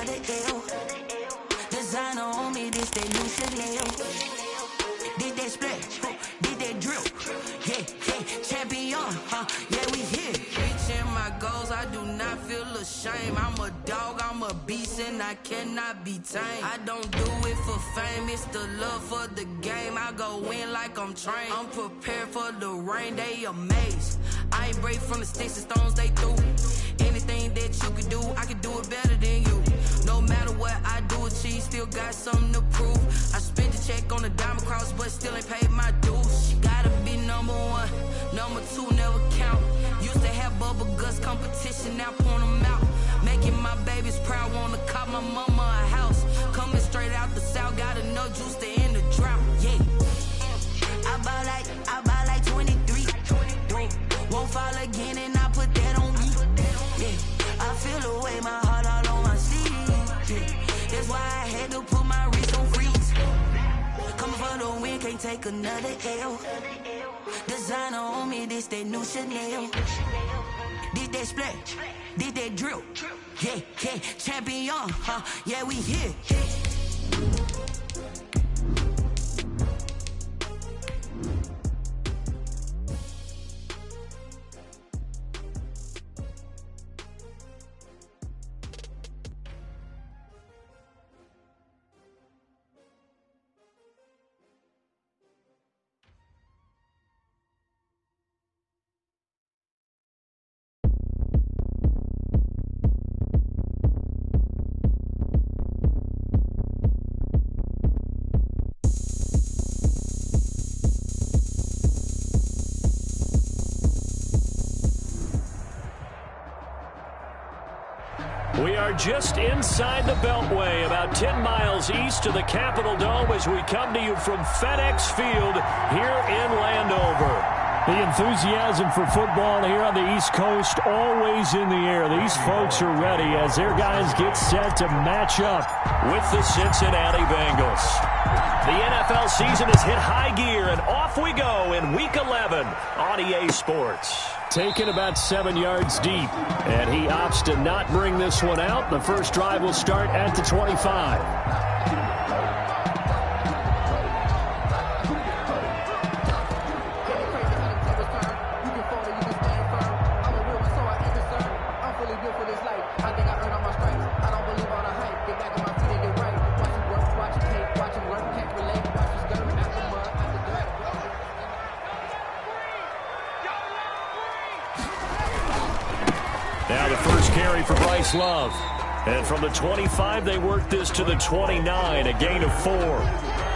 another L. Designer on me, this that new Chanel. Did that splash, did that drip. Yeah, champion, yeah, we here. Reaching my goals, I do not feel ashamed. I'm a dog, I'm a beast, and I cannot be tamed. I don't do it for fame, it's the love for the game. I go in like I'm trained. I'm prepared for the rain, they amazed. I ain't break from the sticks and stones they threw. Anything that you can do, I can do it better than you. No matter what I do achieve, still got something to prove. I spent the check on the diamond cross, but still ain't paid my dues. She gotta be number one, number two never count. Used to have bubble guts competition, now point them out. Making my babies proud, wanna cop my mama a house. Coming straight out the south, got enough juice to end the drought. Yeah, I buy like 23. Won't fall again, and I put that on me. Yeah, I feel the way, my heart all on my sleeve. Yeah, that's why I had to put my wrist on freeze. Coming for the win, can't take another L. Designer on me, this that new Chanel. Did that splash, did that drip. Yeah, champion, yeah, we here. We are just inside the Beltway, about 10 miles east of the Capitol Dome as we come to you from FedEx Field here in Landover. The enthusiasm for football here on the East Coast always in the air. These folks are ready as their guys get set to match up with the Cincinnati Bengals. The NFL season has hit high gear, and off we go in Week 11 on EA Sports. Taken about 7 yards deep, and he opts to not bring this one out. The first drive will start at the 25. Now the first carry for Bryce Love. And from the 25, they work this to the 29, a gain of 4.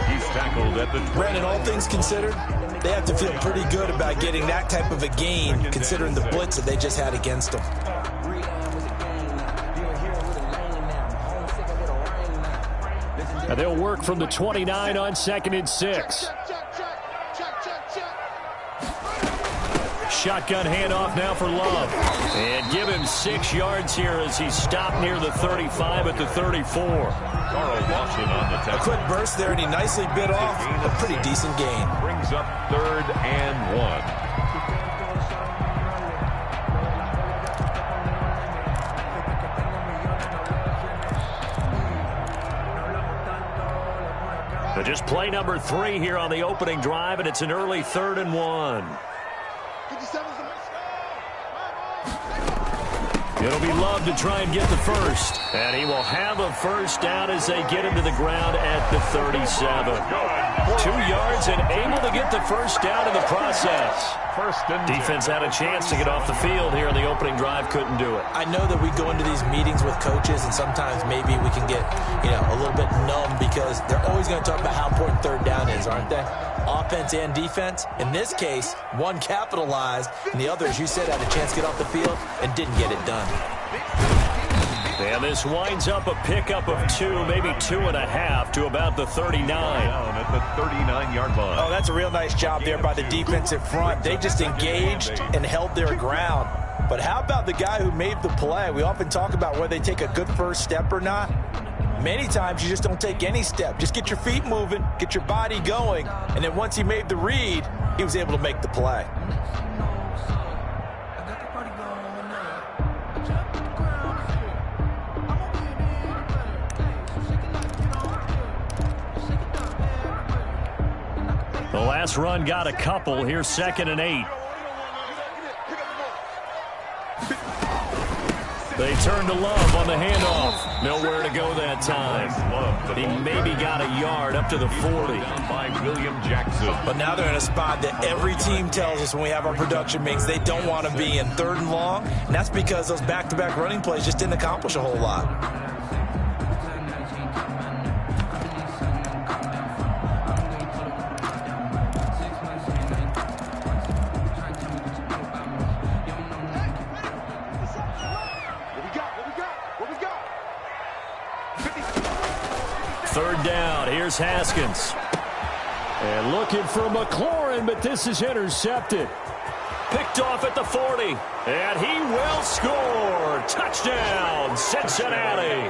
He's tackled at the 20. Brandon, all things considered, they have to feel pretty good about getting that type of a gain, considering the blitz that they just had against them. Now they'll work from the 29 on 2nd and 6. Shotgun handoff now for Love. And give him 6 yards here as he's stopped near the 35 at the 34. Carl Lawson on the tackle. A quick burst there, and he nicely bit off a pretty decent gain. Brings up 3rd and 1. But just play number 3 here on the opening drive, and it's an early 3rd and 1. It'll be Love to try and get the first. And he will have a first down as they get him to the ground at the 37. 2 yards and able to get the first down in the process. Defense had a chance to get off the field here in the opening drive, couldn't do it. I know that we go into these meetings with coaches, and sometimes maybe we can get, a little bit numb because they're always going to talk about how important 3rd down is, aren't they? Offense and defense. In this case, one capitalized, and the other, as you said, had a chance to get off the field and didn't get it done. And this winds up a pickup of 2, maybe 2.5 to about the 39. Down at the 39-yard line. Oh, that's a real nice job there by the defensive front. They just engaged and held their ground. But how about the guy who made the play? We often talk about whether they take a good first step or not. Many times you just don't take any step. Just get your feet moving, get your body going, and then once he made the read, he was able to make the play. The last run got a couple. Here's 2nd and 8. They turn to Love on the handoff. Nowhere to go that time. He maybe got a yard up to the 40. By William Jackson. But now they're in a spot that every team tells us when we have our production meetings they don't want to be in, 3rd and long. And that's because those back-to-back running plays just didn't accomplish a whole lot. Third down. Here's Haskins. And looking for McLaurin, but this is intercepted. Picked off at the 40. And he will score. Touchdown, Cincinnati.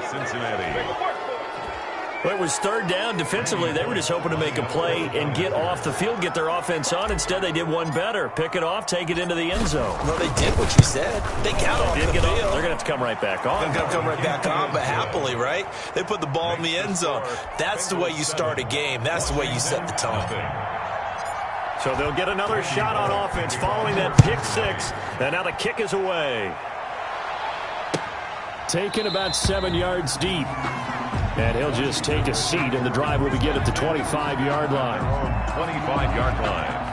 Well, it was 3rd down. Defensively, they were just hoping to make a play and get off the field, get their offense on. Instead, they did one better. Pick it off, take it into the end zone. Well, they did what you said. They got off the field. They're going to have to come right back on. They're going to come right back on, but happily, right? They put the ball in the end zone. That's the way you start a game. That's the way you set the tone. So they'll get another shot on offense following that pick 6. And now the kick is away. Taken about 7 yards deep. And he'll just take a seat, and the drive will begin at the 25-yard line. 25-yard line.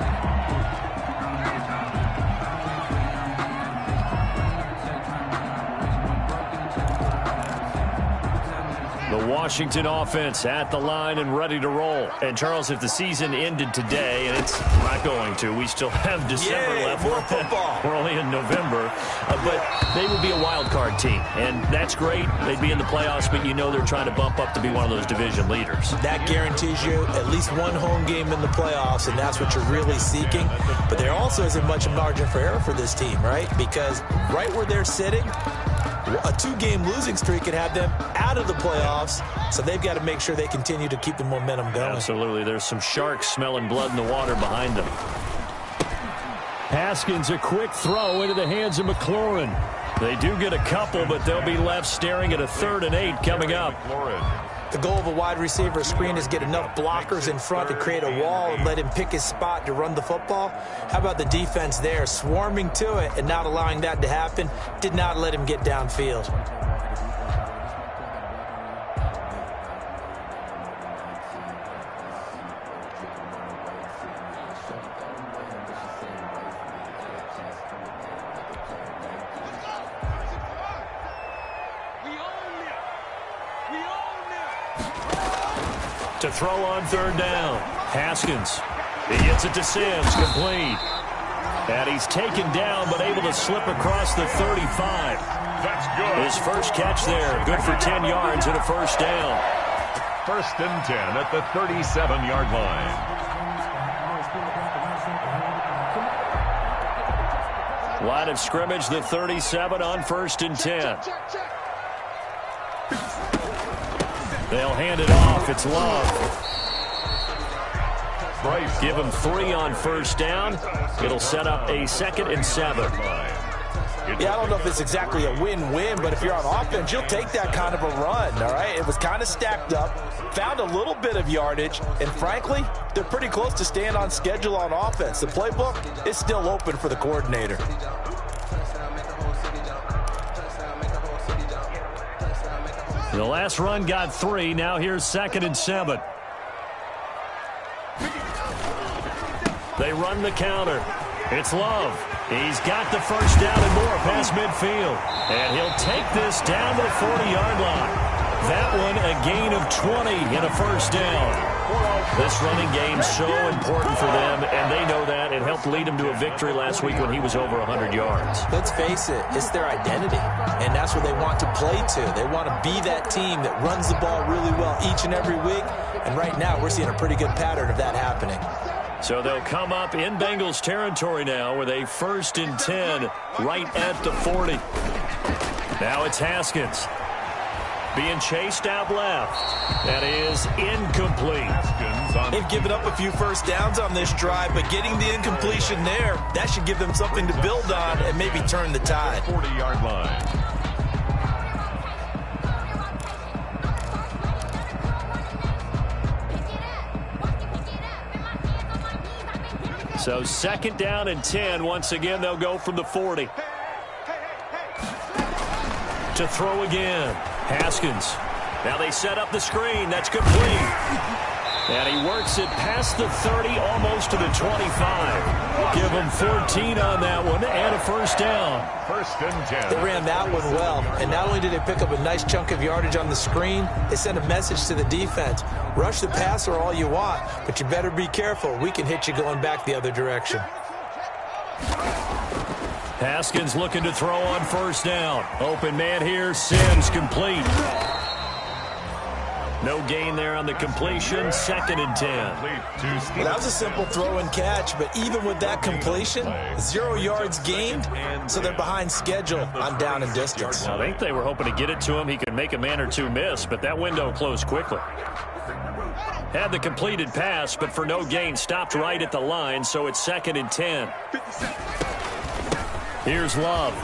The Washington offense at the line and ready to roll. And, Charles, if the season ended today, and it's not going to, we still have December left. More football. We're only in November. But they would be a wild card team, and that's great. They'd be in the playoffs, but you know they're trying to bump up to be one of those division leaders. That guarantees you at least one home game in the playoffs, and that's what you're really seeking. But there also isn't much margin for error for this team, right? Because right where they're sitting, a 2-game losing streak could have them out of the playoffs, so they've got to make sure they continue to keep the momentum going. Absolutely. There's some sharks smelling blood in the water behind them. Haskins, a quick throw into the hands of McLaurin. They do get a couple, but they'll be left staring at a 3rd and 8 coming up. The goal of a wide receiver screen is get enough blockers in front to create a wall and let him pick his spot to run the football. How about the defense there, swarming to it and not allowing that to happen? Did not let him get downfield. To throw on 3rd down. Haskins. He gets it to Sims. Complete. And he's taken down but able to slip across the 35. That's good. His first catch there. Good for 10 yards and a 1st down. 1st and 10 at the 37-yard line. Line of scrimmage, the 37 on 1st and 10. They'll hand it off. It's Love. Give him 3 on 1st down. It'll set up a 2nd and 7. Yeah, I don't know if it's exactly a win-win, but if you're on offense, you'll take that kind of a run, all right? It was kind of stacked up, found a little bit of yardage, and frankly, they're pretty close to staying on schedule on offense. The playbook is still open for the coordinator. The last run got 3. Now here's 2nd and 7. They run the counter. It's Love. He's got the 1st down and more past midfield. And he'll take this down to the 40-yard line. That one a gain of 20 and a 1st down. This running game so important for them, and they know that. It helped lead them to a victory last week when he was over 100 yards. Let's face it, it's their identity, and that's what they want to play to. They want to be that team that runs the ball really well each and every week, and right now we're seeing a pretty good pattern of that happening. So they'll come up in Bengals territory now with a 1st and 10 right at the 40. Now it's Haskins. Being chased out left. That is incomplete. They've given up a few 1st downs on this drive, but getting the incompletion there, that should give them something to build on and maybe turn the tide. 40-yard line. So 2nd down and 10. Once again, they'll go from the 40. To throw again. Haskins. Now they set up the screen. That's complete. And he works it past the 30, almost to the 25. Give him 14 on that one and a 1st down. 1st and 10. They ran that one well. And not only did they pick up a nice chunk of yardage on the screen, they sent a message to the defense. Rush the passer all you want, but you better be careful. We can hit you going back the other direction. Haskins looking to throw on 1st down. Open man here. Sims complete. No gain there on the completion. 2nd and 10. Well, that was a simple throw and catch, but even with that completion, 0 yards gained, so they're behind schedule on down and distance. I think they were hoping to get it to him. He could make a man or two miss, but that window closed quickly. Had the completed pass, but for no gain, stopped right at the line, so it's 2nd and 10. Here's Love.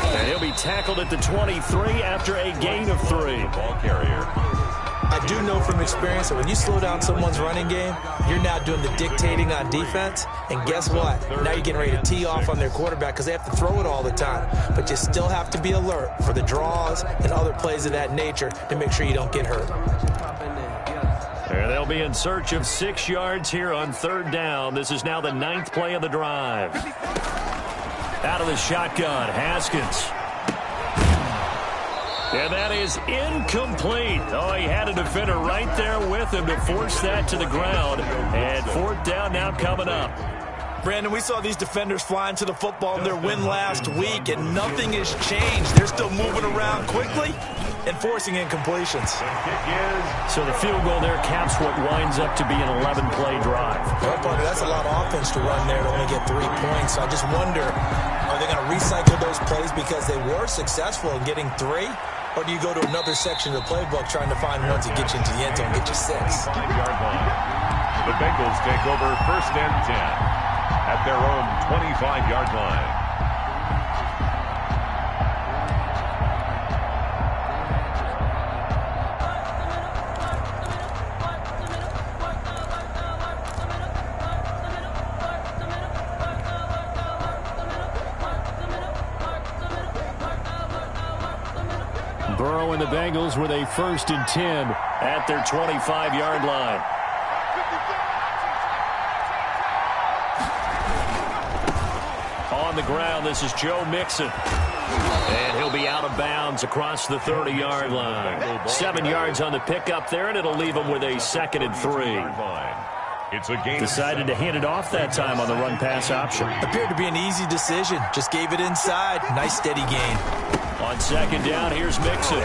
And he'll be tackled at the 23 after a gain of 3. Ball carrier. I do know from experience that when you slow down someone's running game, you're now doing the dictating on defense. And guess what? Now you're getting ready to tee off on their quarterback because they have to throw it all the time. But you still have to be alert for the draws and other plays of that nature to make sure you don't get hurt. And they'll be in search of 6 yards here on 3rd down. This is now the 9th play of the drive. Out of the shotgun, Haskins. And that is incomplete. Oh, he had a defender right there with him to force that to the ground. And 4th down now coming up. Brandon, we saw these defenders flying to the football in their win last week, and nothing has changed. They're still moving around quickly and forcing incompletions. So the field goal there caps what winds up to be an 11-play drive. Well, partner, that's a lot of offense to run there to only get 3 points. So I just wonder, are they going to recycle those plays because they were successful in getting 3? Or do you go to another section of the playbook trying to find ones that get you into the end zone and get you 6? 5-yard line. The Bengals take over 1st and 10 at their own 25-yard line. Burrow and the Bengals with a 1st and 10 at their 25-yard line. On the ground, this is Joe Mixon. And he'll be out of bounds across the 30-yard line. 7 yards on the pickup there, and it'll leave him with a 2nd and 3. It's a game. Decided to hand it off that time on the run-pass option. Appeared to be an easy decision. Just gave it inside. Nice steady gain. On 2nd down, here's Mixon.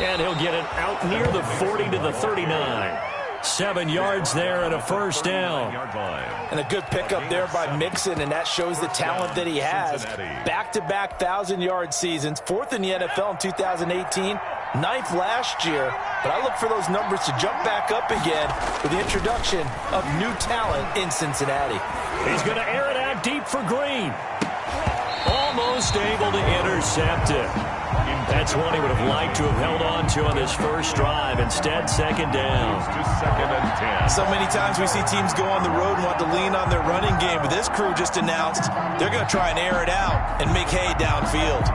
And he'll get it out near the 40 to the 39. 7 yards there and a 1st down. And a good pickup there by Mixon, and that shows the talent that he has. Back-to-back 1,000-yard seasons, 4th in the NFL in 2018, 9th last year. But I look for those numbers to jump back up again with the introduction of new talent in Cincinnati. He's going to air it out deep for Green. Almost able to intercept it. That's one he would have liked to have held on to on this first drive. Instead, 2nd down. To 2nd and 10. So many times we see teams go on the road and want to lean on their running game, but this crew just announced they're going to try and air it out and make hay downfield.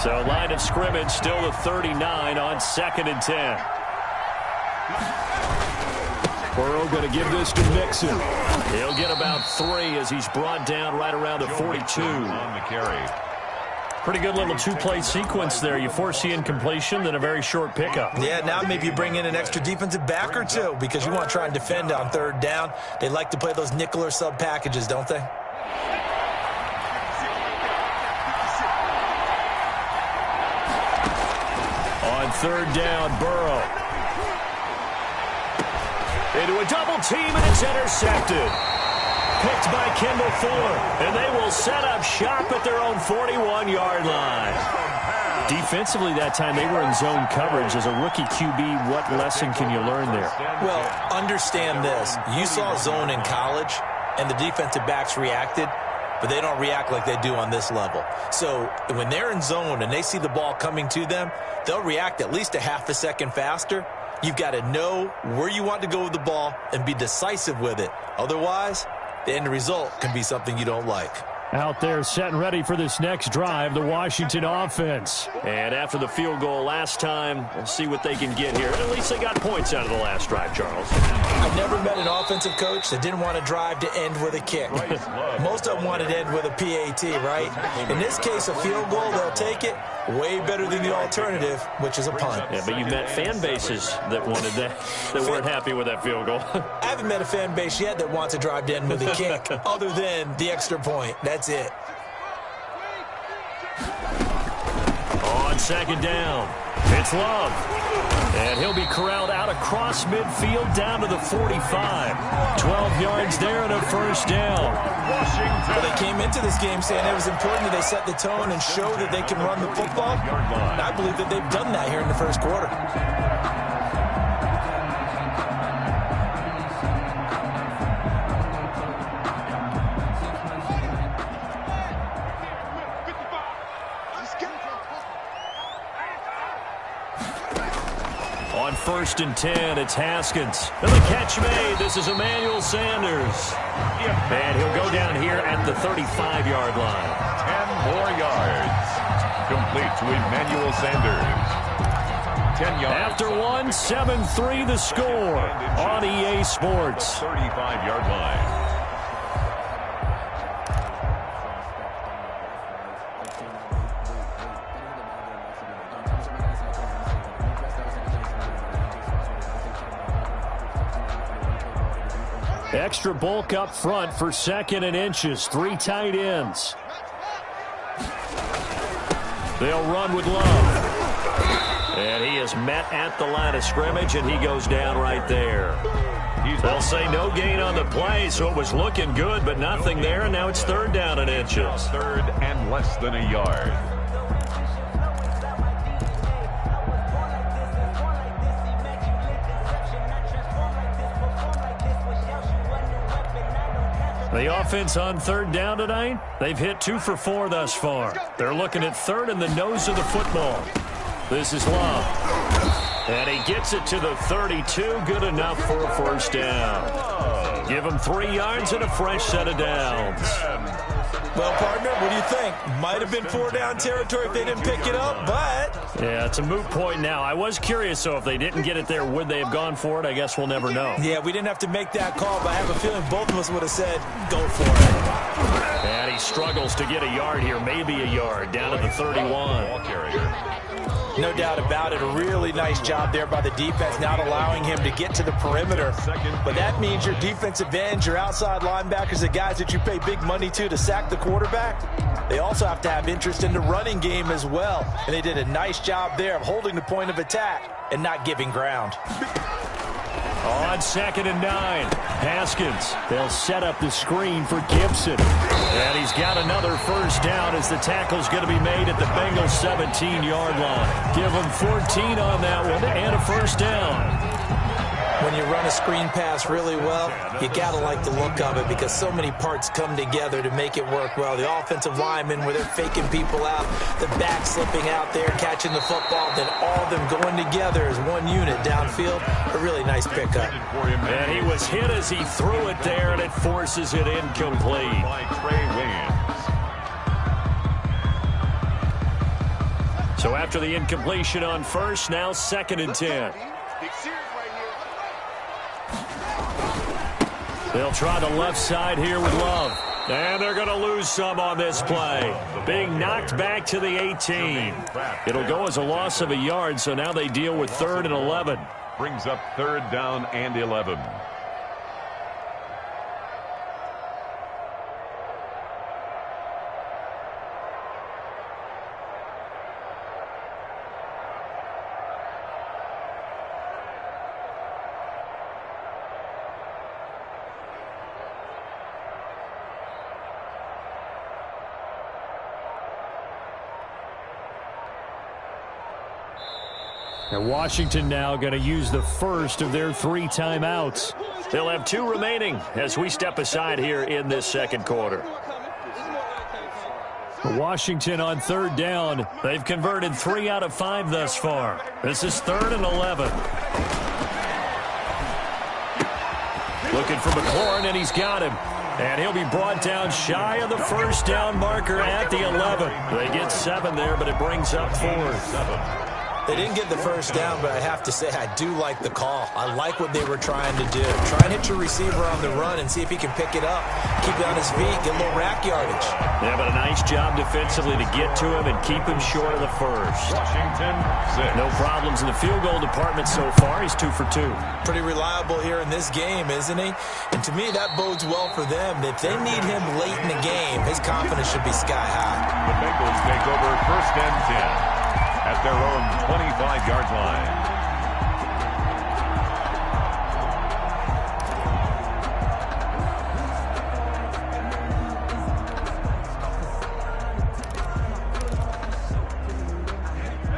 So line of scrimmage still the 39 on 2nd and 10. Burrow going to give this to Mixon. He'll get about 3 as he's brought down right around the 42. On the carry. Pretty good little 2-play sequence there. You force the incompletion, then a very short pickup. Yeah, now maybe you bring in an extra defensive back or 2 because you want to try and defend on 3rd down. They like to play those nickel or sub packages, don't they? On 3rd down, Burrow. Into a double team, and it's intercepted. Picked by Kendall Thorne, and they will set up shop at their own 41-yard line. Defensively that time, they were in zone coverage. As a rookie QB, what lesson can you learn there? Well, understand this. You saw zone in college, and the defensive backs reacted, but they don't react like they do on this level. So when they're in zone and they see the ball coming to them, they'll react at least a half a second faster. You've got to know where you want to go with the ball and be decisive with it. Otherwise, the end result can be something you don't like. Out there set and ready for this next drive, the Washington offense. And after the field goal last time, we'll see what they can get here. At least they got points out of the last drive, Charles. I've never met an offensive coach that didn't want to drive to end with a kick. Most of them wanted to end with a PAT, right? In this case, a field goal, they'll take it. Way better than the alternative, which is a punt. Yeah, but you've met fan bases that wanted that weren't happy with that field goal. I haven't met a fan base yet that wants to drive to end with a kick, other than the extra point. That's it. On second down, it's Love. And he'll be corralled out across midfield down to the 45. 12 yards there and a first down. Well, they came into this game saying it was important that they set the tone and show that they can run the football. And I believe that they've done that here in the first quarter. On 1st and 10, it's Haskins. And the catch made. This is Emmanuel Sanders. And he'll go down here at the 35-yard line. 10 more yards. Complete to Emmanuel Sanders. 10 yards. After one, 7-3 the score on EA Sports. 35-yard line. Extra bulk up front for 2nd and inches. 3 tight ends. They'll run with Love. And he is met at the line of scrimmage, and he goes down right there. They'll say no gain on the play, so it was looking good, but nothing there, and now it's 3rd down and inches. 3rd and less than a yard. The offense on 3rd down tonight, they've hit 2 for 4 thus far. They're looking at 3rd in the nose of the football. This is Love. And he gets it to the 32. Good enough for a first down. Give him 3 yards and a fresh set of downs. Well, partner, what do you think? Might have been 4-down territory if they didn't pick it up, but... Yeah, it's a moot point now. I was curious, so if they didn't get it there, would they have gone for it? I guess we'll never know. Yeah, we didn't have to make that call, but I have a feeling both of us would have said, go for it. And he struggles to get a yard here, maybe a yard, down to the 31. No doubt about it. A really nice job there by the defense, not allowing him to get to the perimeter. But that means your defensive ends, your outside linebackers, the guys that you pay big money to sack the quarterback, they also have to have interest in the running game as well. And they did a nice job there of holding the point of attack and not giving ground. On 2nd and 9, Haskins. They'll set up the screen for Gibson. And he's got another first down as the tackle's going to be made at the Bengals 17-yard line. Give him 14 on that one and a first down. When you run a screen pass really well, you got to like the look of it because so many parts come together to make it work well. The offensive linemen, where they're faking people out, the back slipping out there, catching the football, then all of them going together as one unit downfield. A really nice pickup. And he was hit as he threw it there, and it forces it incomplete. So after the incompletion on first, now 2nd and 10. They'll try the left side here with Love. And they're going to lose some on this play. Being knocked back to the 18. It'll go as a loss of a yard, so now they deal with 3rd and 11. Brings up 3rd down and 11. And Washington now going to use the first of their 3 timeouts. They'll have 2 remaining as we step aside here in this second quarter. Washington on 3rd down. They've converted 3 out of 5 thus far. This is 3rd and 11. Looking for McLaurin, and he's got him. And he'll be brought down shy of the first down marker at the 11. They get 7 there, but it brings up 4th. They didn't get the first down, but I have to say I do like the call. I like what they were trying to do. Try and hit your receiver on the run and see if he can pick it up. Keep it on his feet, get a little rack yardage. Yeah, but a nice job defensively to get to him and keep him short of the first. Washington, 6. No problems in the field goal department so far. He's 2 for 2. Pretty reliable here in this game, isn't he? And to me, that bodes well for them. If they need him late in the game, his confidence should be sky high. The Bengals take over 1st and 10 at their own 25-yard line.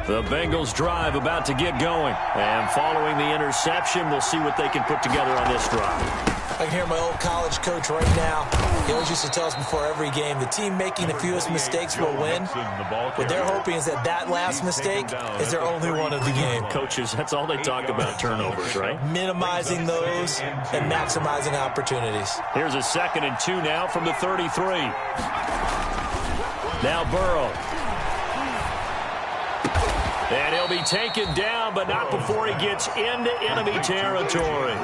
The Bengals drive about to get going. And following the interception, we'll see what they can put together on this drive. I can hear my old college coach right now. He always used to tell us before every game, the team making the fewest mistakes will win. What they're hoping is that last mistake is their only one of the game. Coaches, that's all they talk about, turnovers, right? Minimizing those and maximizing opportunities. Here's a 2nd and 2 now from the 33. Now Burrow. And he'll be taken down, but not before he gets into enemy territory.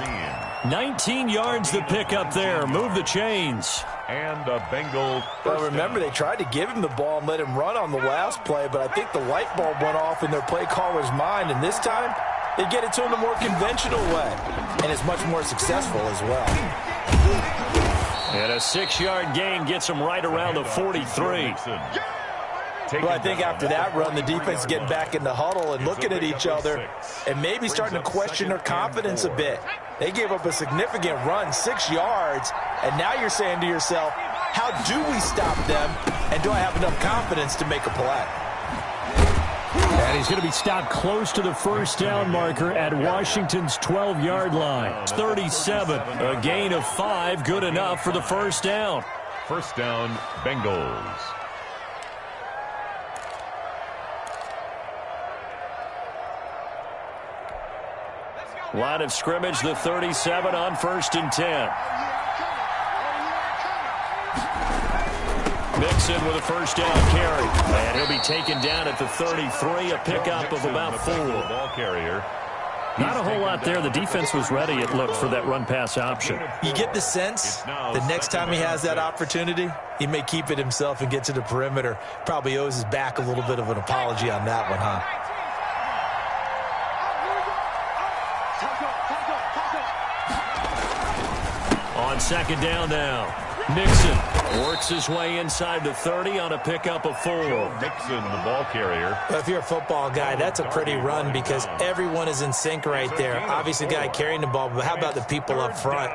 19 yards to pick up there. Move the chains. And a Bengal. Well, remember, they tried to give him the ball and let him run on the last play, but I think the light bulb went off in their play caller's mind, and this time they get it to him a more conventional way, and it's much more successful as well. And a 6-yard gain gets him right around the 43. Well, I think after that run, the defense is getting back in the huddle and looking at each other and maybe starting to question their confidence a bit. They gave up a significant run, 6 yards, and now you're saying to yourself, how do we stop them, and do I have enough confidence to make a play? And he's going to be stopped close to the first down marker at Washington's 12-yard line. 37, a gain of 5, good enough for the first down. First down, Bengals. Line of scrimmage, the 37 on 1st and 10. Mixon with a first down carry. And he'll be taken down at the 33, a pickup of about 4. Ball carrier. Not a whole lot there. The defense was ready, it looked, for that run-pass option. You get the sense the next time he has that opportunity, he may keep it himself and get to the perimeter. Probably owes his back a little bit of an apology on that one, huh? On 2nd down now, Mixon works his way inside the 30 on a pickup of 4. Mixon, the ball carrier. Well, if you're a football guy, that's a pretty run because everyone is in sync right there. Obviously, the guy carrying the ball, but how about the people up front?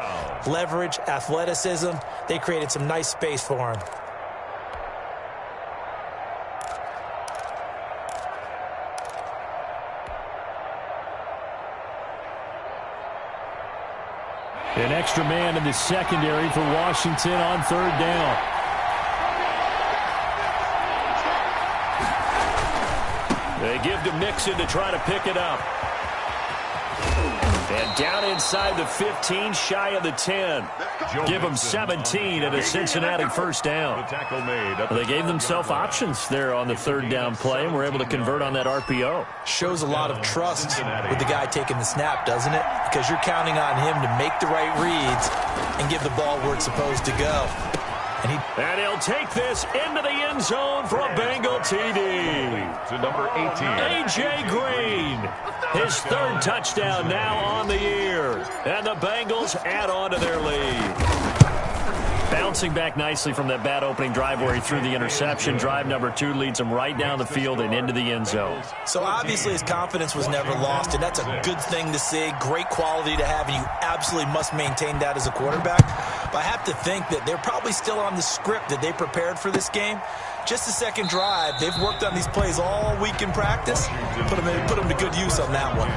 Leverage, athleticism, they created some nice space for him. An extra man in the secondary for Washington on 3rd down. They give to Mixon to try to pick it up. And down inside the 15, shy of the 10. Give them 17 and a Cincinnati first down. They gave themselves options there on the 3rd down play and were able to convert on that RPO. Shows a lot of trust with the guy taking the snap, doesn't it? Because you're counting on him to make the right reads and give the ball where it's supposed to go. And he'll take this into the end zone for a Bengal TD. To number 18. A.J. Green. His 3rd touchdown now on the year. And the Bengals add on to their lead. Bouncing back nicely from that bad opening drive where he threw the interception. Drive number 2 leads him right down the field and into the end zone. So obviously his confidence was never lost, and that's a good thing to see. Great quality to have, and you absolutely must maintain that as a quarterback. But I have to think that they're probably still on the script that they prepared for this game. Just the 2nd drive. They've worked on these plays all week in practice. Put them to good use on that one.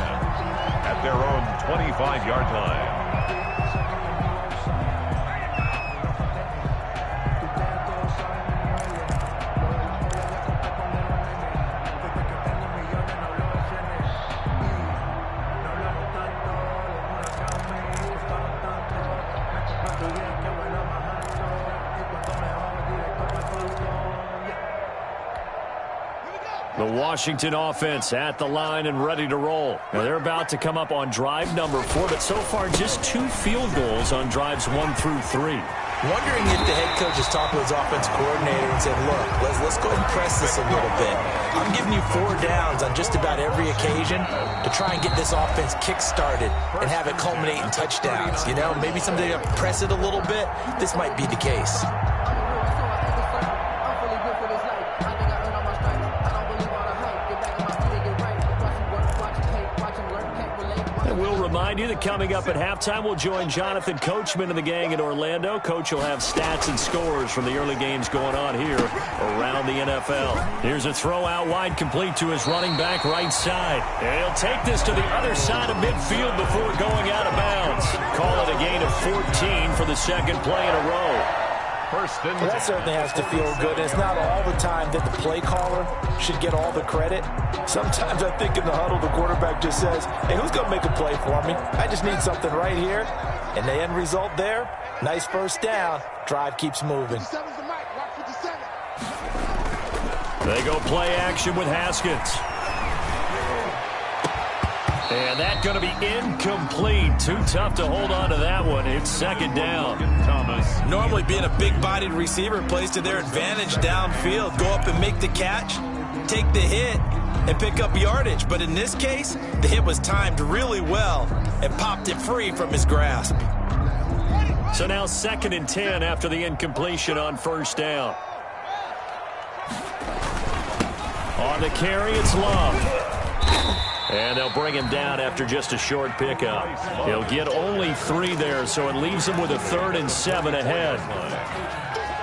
At their own 25-yard line. The Washington offense at the line and ready to roll. Now they're about to come up on drive number 4, but so far just 2 field goals on drives 1 through 3. Wondering if the head coach has talked to his offense coordinator and said, look, let's go ahead and press this a little bit. I'm giving you 4 downs on just about every occasion to try and get this offense kick-started and have it culminate in touchdowns. You know, maybe someday you have to press it a little bit. This might be the case. Remind you that coming up at halftime, we'll join Jonathan Coachman and the gang in Orlando. Coach will have stats and scores from the early games going on here around the NFL. Here's a throw out wide, complete to his running back right side. And he'll take this to the other side of midfield before going out of bounds. Call it a gain of 14 for the second play in a row. Well, that certainly has to feel good. It's not all the time that the play caller should get all the credit. Sometimes I think in the huddle, the quarterback just says, hey, who's going to make a play for me? I just need something right here. And the end result there, nice first down. Drive keeps moving. They go play action with Haskins. And that's going to be incomplete. Too tough to hold on to that one. It's second down. Normally being a big-bodied receiver plays to their advantage downfield. Go up and make the catch, take the hit, and pick up yardage. But in this case, the hit was timed really well and popped it free from his grasp. So now 2nd and 10 after the incompletion on first down. On the carry, it's Love. And they'll bring him down after just a short pickup. He'll get only 3 there, so it leaves him with a 3rd and 7 ahead.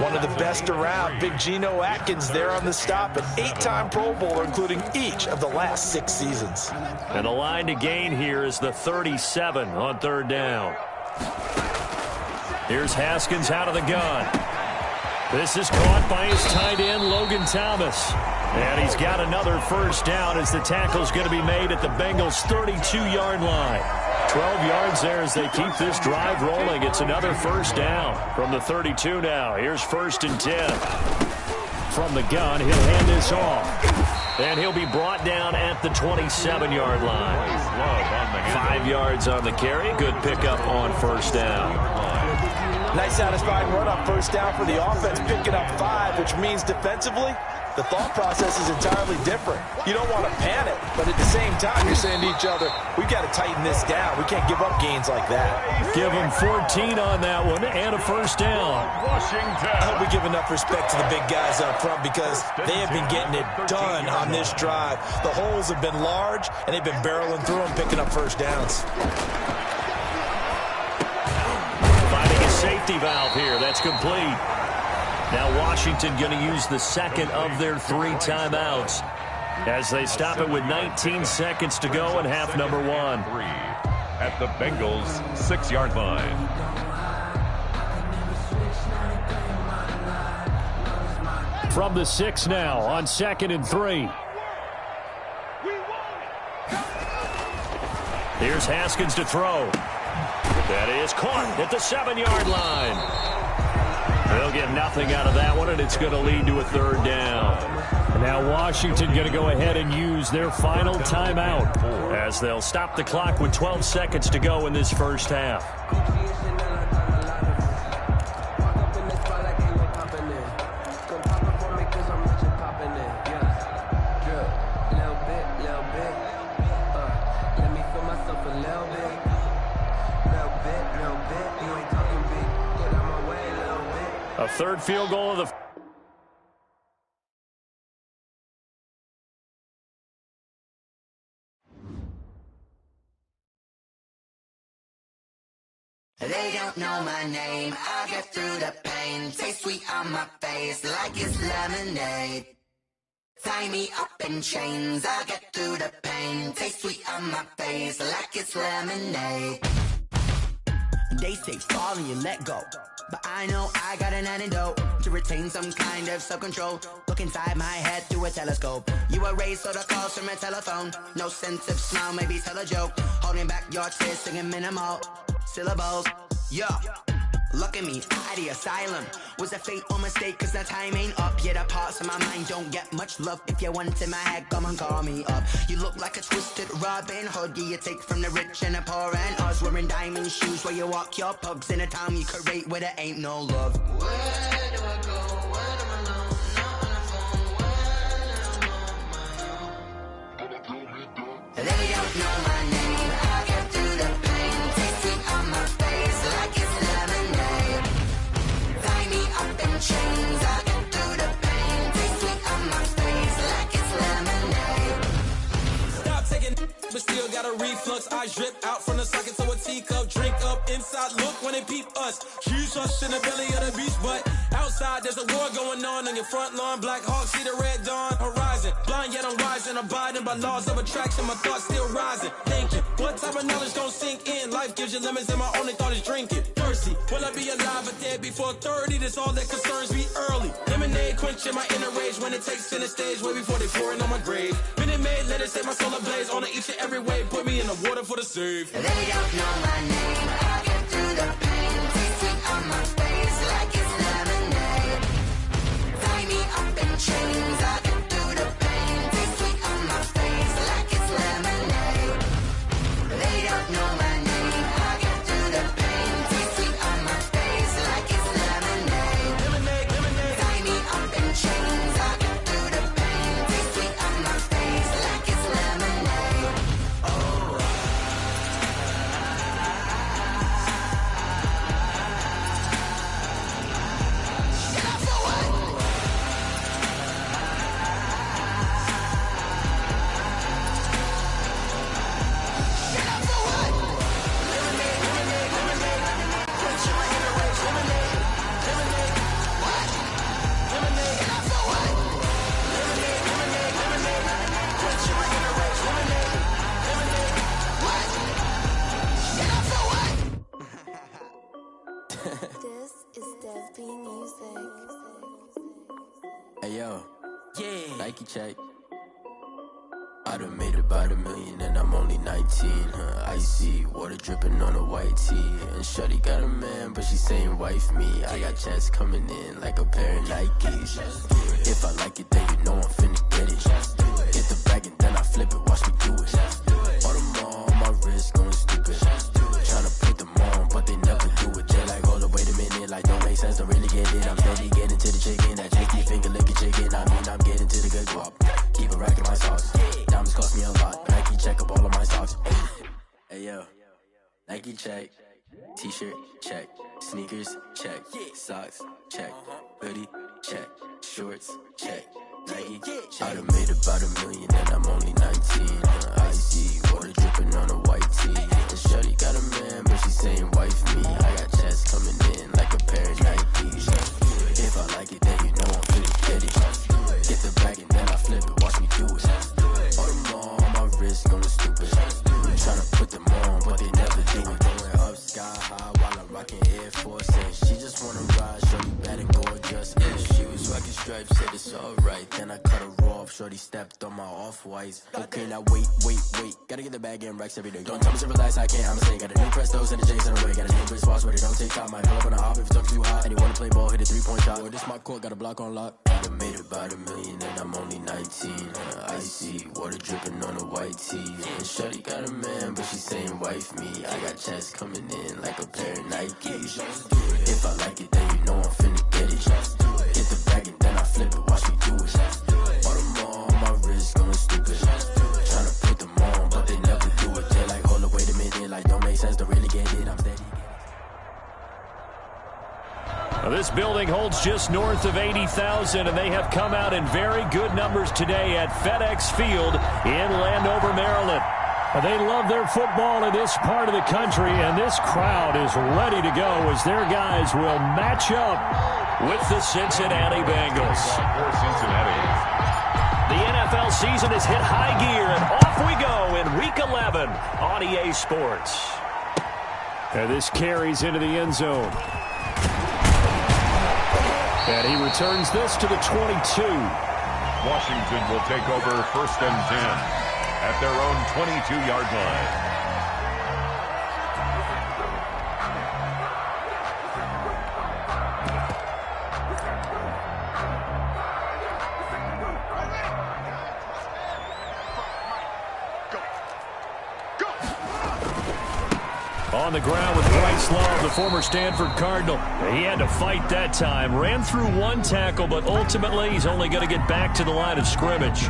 One of the best around, Big Geno Atkins there on the stop, an 8-time Pro Bowler, including each of the last 6 seasons. And the line to gain here is the 37 on 3rd down. Here's Haskins out of the gun. This is caught by his tight end, Logan Thomas. And he's got another first down as the tackle's going to be made at the Bengals' 32-yard line. 12 yards there as they keep this drive rolling. It's another first down from the 32 now. Here's 1st and 10. From the gun, he'll hand this off. And he'll be brought down at the 27-yard line. 5 yards on the carry. Good pickup on first down. Nice satisfying run on first down for the offense, picking up 5, which means defensively, the thought process is entirely different. You don't want to panic, but at the same time, you're saying to each other, we've got to tighten this down. We can't give up gains like that. Give them 14 on that one and a first down. I hope we give enough respect to the big guys up front because they have been getting it done on this drive. The holes have been large, and they've been barreling through them, picking up first downs. Finding a safety valve here. That's complete. Now Washington going to use the second of their 3 timeouts as they stop it with 19 seconds to go in half number 1. At the Bengals' 6-yard line. From the 6 now on 2nd and 3. Here's Haskins to throw. That is caught at the 7-yard line. They'll get nothing out of that one, and it's going to lead to a 3rd down. Now Washington going to go ahead and use their final timeout as they'll stop the clock with 12 seconds to go in this first half. A 3rd field goal of the... They don't know my name. I get through the pain. Taste sweet on my face like it's lemonade. Tie me up in chains. I get through the pain. Taste sweet on my face like it's lemonade. They say fall and you let go, but I know I got an antidote to retain some kind of self-control. Look inside my head through a telescope. You erase all the calls from a telephone. No sense of smile, maybe tell a joke. Holding back your tears, singing minimal syllables. Yeah, Look at me, out the asylum. Was a fate or mistake, cause the time ain't up. Yeah, the parts of my mind don't get much love. If you want in my head, come and call me up. You look like a twisted Robin Hood. Yeah, you take from the rich and the poor and us. Wearing diamond shoes where you walk your pugs. In a town you create where there ain't no love. Where do I go when I'm alone? Not on the phone, when I'm on my own. They don't know my name. I get through the pain. Tasting on my face like it's lemonade. Tie me up in chains. I get through the pain. Tasting on my face like it's lemonade. Stop taking, but still got a reflux. I drip out from the socket to a teacup. Drink up inside. Look when they peep us. Choose us in the belly of the beast, but outside there's a war going on your front lawn. Black Hawk see the red dawn horizon. Blind yet I'm rising, abiding by laws of attraction. My thoughts still rising. Thinking, what type of knowledge don't sink in? Life gives you lemons, and my only thought is drinking. Thirsty, will I be alive or dead before 30? That's all that concerns me early. Lemonade quenching my inner rage when it takes center stage, way before they pouring on my grave. Minute Maid, let it set my soul ablaze. On each and every way, put me in the water for the save. They don't know my name. I get through the pain. Tasting on my face like it's lemonade. Tie me up in chains. I get through the pain. Tasting on my face like it's lemonade. They don't know my name. I get through the pain. Tasting on my face like it's lemonade. Lemonade, lemonade. Tie me up in chains. I get through the pain. Tasting on my face like it's lemonade. Oh. Shut up for what? Shut up for what? Lemonade, lemonade, lemonade. Quenching my inner rage. Lemonade, lemonade. What? Lemonade. Shut up for what? Lemonade, lemonade, lemonade. Quenching my inner rage. Lemonade, lemonade. What? Shut up for what? This is Desby Music. Hey yo, Yeah. Nike check. I done made about $1 million and I'm only 19. Icy water dripping on a white tee. And shorty got a man, but she saying wife me. I got checks coming in like a pair of Nikes. If I like it, then you know I'm finna get it. Get the bag and then I flip it, watch me do it. All them on my wrist going stupid. Tryna put them on, but they never do it. They're like, hold up, wait a minute, like don't make sense, don't really get it. I'm steady getting to the chicken, that cheeky finger licking chicken. I mean, I'm getting to the good guap. Keep a rack in my sauce. Diamonds cost me a lot. Nike check up all of my stocks. Hey yo, Nike check. T-shirt check. Sneakers check. Socks check. Hoodie check. Shorts check. Nike I done made about $1 million and I'm only 19. Icy water dripping on a white tee. And shorty got a man, but she saying wife me. I got checks coming in like a pair of Nikes. If I like it, then you know I'm finna get it. Get the bag and then I flip it, watch me do it. All them on my wrist going stupid. Tryna put them on, but they never do it. Going up sky high while I'm rocking Air Force. And she just wanna ride, shorty bad and gorgeous. And she was rocking stripes, said it's alright. Then I cut her off, shorty stepped on my off-whites. Okay, now wait. Gotta get the bag and racks every day. Don't tell me to relax, I can't, I'ma say. Got a new Prestos and a J's in the way. Got a new Chris Foss, but it don't take time. Might pull up on a hop if it's too hot. And he wanna play ball, hit a 3-point shot. Or this my court, got a block on lock. I done made about $1 million and I'm only 19. Icy water dripping on a white tee. And shorty got a man, but she saying wife me. I got checks coming in like a pair of Nikes. If I like it, then you know I'm finna get it. Get the bag and then I flip it, watch me do it. All them on my wrist going stupid. Tryna put them on, but they never do it. They're like, hold up, wait a minute, like don't make sense, don't really get it. I'm steady. This building holds just north of 80,000, and they have come out in very good numbers today at FedEx Field in Landover, Maryland. They love their football in this part of the country, and this crowd is ready to go as their guys will match up with the Cincinnati Bengals. For Cincinnati. The NFL season has hit high gear, and off we go in Week 11 on EA Sports. And this carries into the end zone. And he returns this to the 22. Washington will take over 1st and 10 at their own 22-yard line. On the ground with Bryce Love, the former Stanford Cardinal. He had to fight that time. Ran through one tackle, but ultimately he's only going to get back to the line of scrimmage.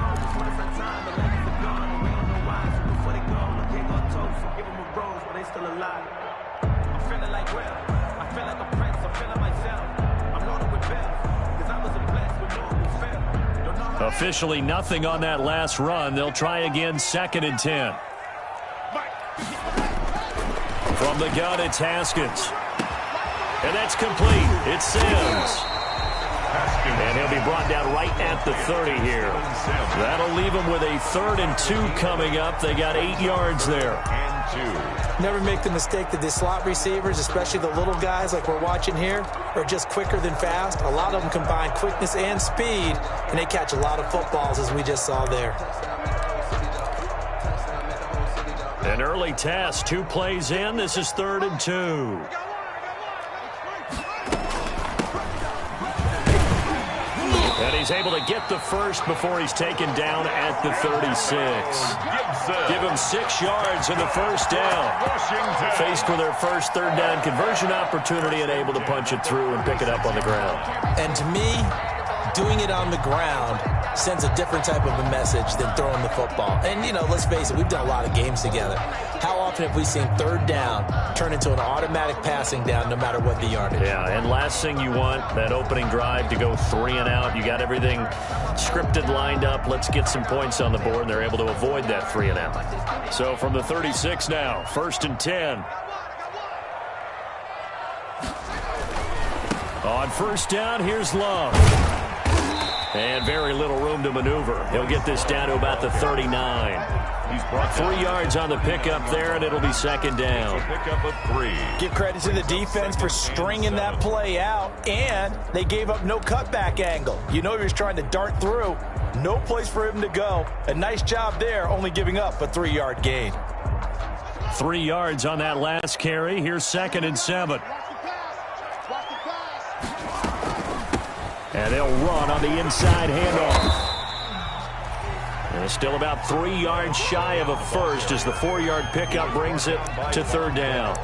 Officially nothing on that last run. They'll try again, 2nd and 10. From the gun, it's Haskins. And that's complete. It's Sims. And he'll be brought down right at the 30 here. That'll leave him with a 3rd and 2 coming up. They got 8 yards there. Never make the mistake that the slot receivers, especially the little guys like we're watching here, are just quicker than fast. A lot of them combine quickness and speed, and they catch a lot of footballs, as we just saw there. An early test, 2 plays in. This is 3rd and 2. And he's able to get the first before he's taken down at the 36. Give him 6 yards in the first down. Faced with their first 3rd down conversion opportunity and able to punch it through and pick it up on the ground. And to me, doing it on the ground sends a different type of a message than throwing the football. And, you know, let's face it, we've done a lot of games together. How often have we seen 3rd down turn into an automatic passing down no matter what the yardage? Yeah, and last thing you want, that opening drive to go 3 and out. You got everything scripted, lined up. Let's get some points on the board, and they're able to avoid that 3 and out. So from the 36 now, 1st and 10. On 1st down, here's Love. And very little room to maneuver. He'll get this down to about the 39. He's brought 3 yards on the pickup there, and it'll be 2nd down. Pickup of 3. Give credit to the defense for stringing that play out, and they gave up no cutback angle. You know he was trying to dart through. No place for him to go. A nice job there, only giving up a 3-yard gain. 3 yards on that last carry. Here's 2nd and 7. And they'll run on the inside handoff. And it's still about 3 yards shy of a first as the 4-yard pickup brings it to 3rd down.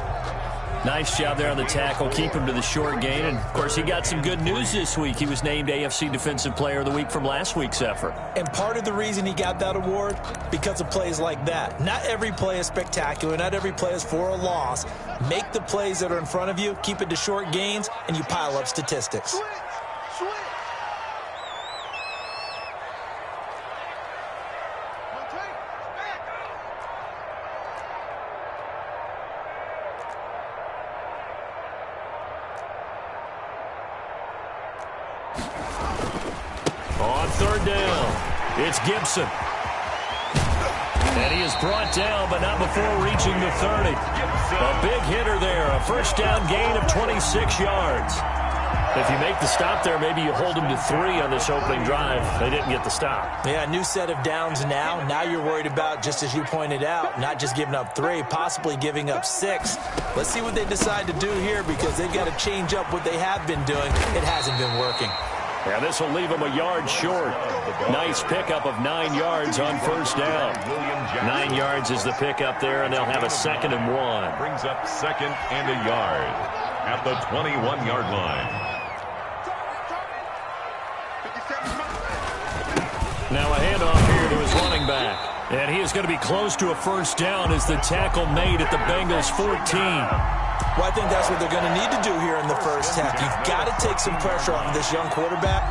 Nice job there on the tackle. Keep him to the short gain. And, of course, he got some good news this week. He was named AFC Defensive Player of the Week from last week's effort. And part of the reason he got that award, because of plays like that. Not every play is spectacular. Not every play is for a loss. Make the plays that are in front of you, keep it to short gains, and you pile up statistics. On 3rd down, it's Gibson. And he is brought down, but not before reaching the 30. A big hitter there, a 1st down gain of 26 yards. If you make the stop there, maybe you hold them to 3 on this opening drive. They didn't get the stop. Yeah, new set of downs now. Now you're worried about, just as you pointed out, not just giving up 3, possibly giving up 6. Let's see what they decide to do here, because they've got to change up what they have been doing. It hasn't been working. And this will leave them a yard short. Nice pickup of 9 yards on 1st down. 9 yards is the pickup there, and they'll have a 2nd and 1. Brings up 2nd and a yard at the 21-yard line. Now a handoff here to his running back. And he is going to be close to a 1st down as the tackle made at the Bengals 14. Well, I think that's what they're going to need to do here in the first half. You've got to take some pressure off of this young quarterback,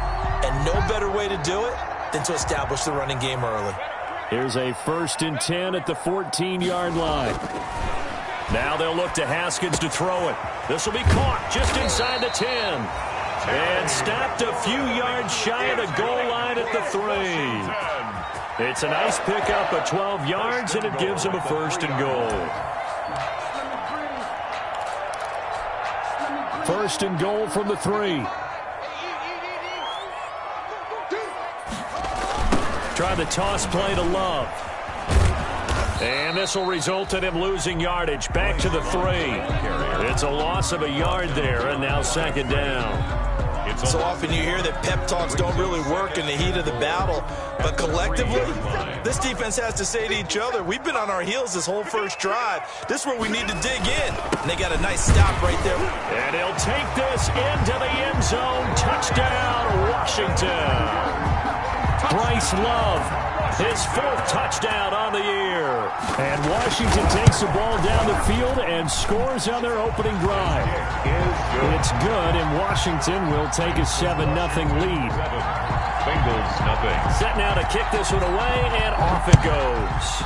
and no better way to do it than to establish the running game early. Here's a 1st and 10 at the 14-yard line. Now they'll look to Haskins to throw it. This will be caught just inside the 10. And stopped a few yards shy of the goal line at the 3. It's a nice pickup of 12 yards, and it gives him a 1st and goal. 1st and goal from the 3. Try the toss play to Love. And this will result in him losing yardage back to the 3. It's a loss of a yard there, and now 2nd down. So often you hear that pep talks don't really work in the heat of the battle, but collectively, This defense has to say to each other, we've been on our heels this whole first drive. This is where we need to dig in. And they got a nice stop right there. And he'll take this into the end zone. Touchdown, Washington. Bryce Love, his 4th touchdown on the year. And Washington takes the ball down the field and scores on their opening drive. It's good, and Washington will take a 7-0 lead. Bengals nothing. Set now to kick this one away, and off it goes.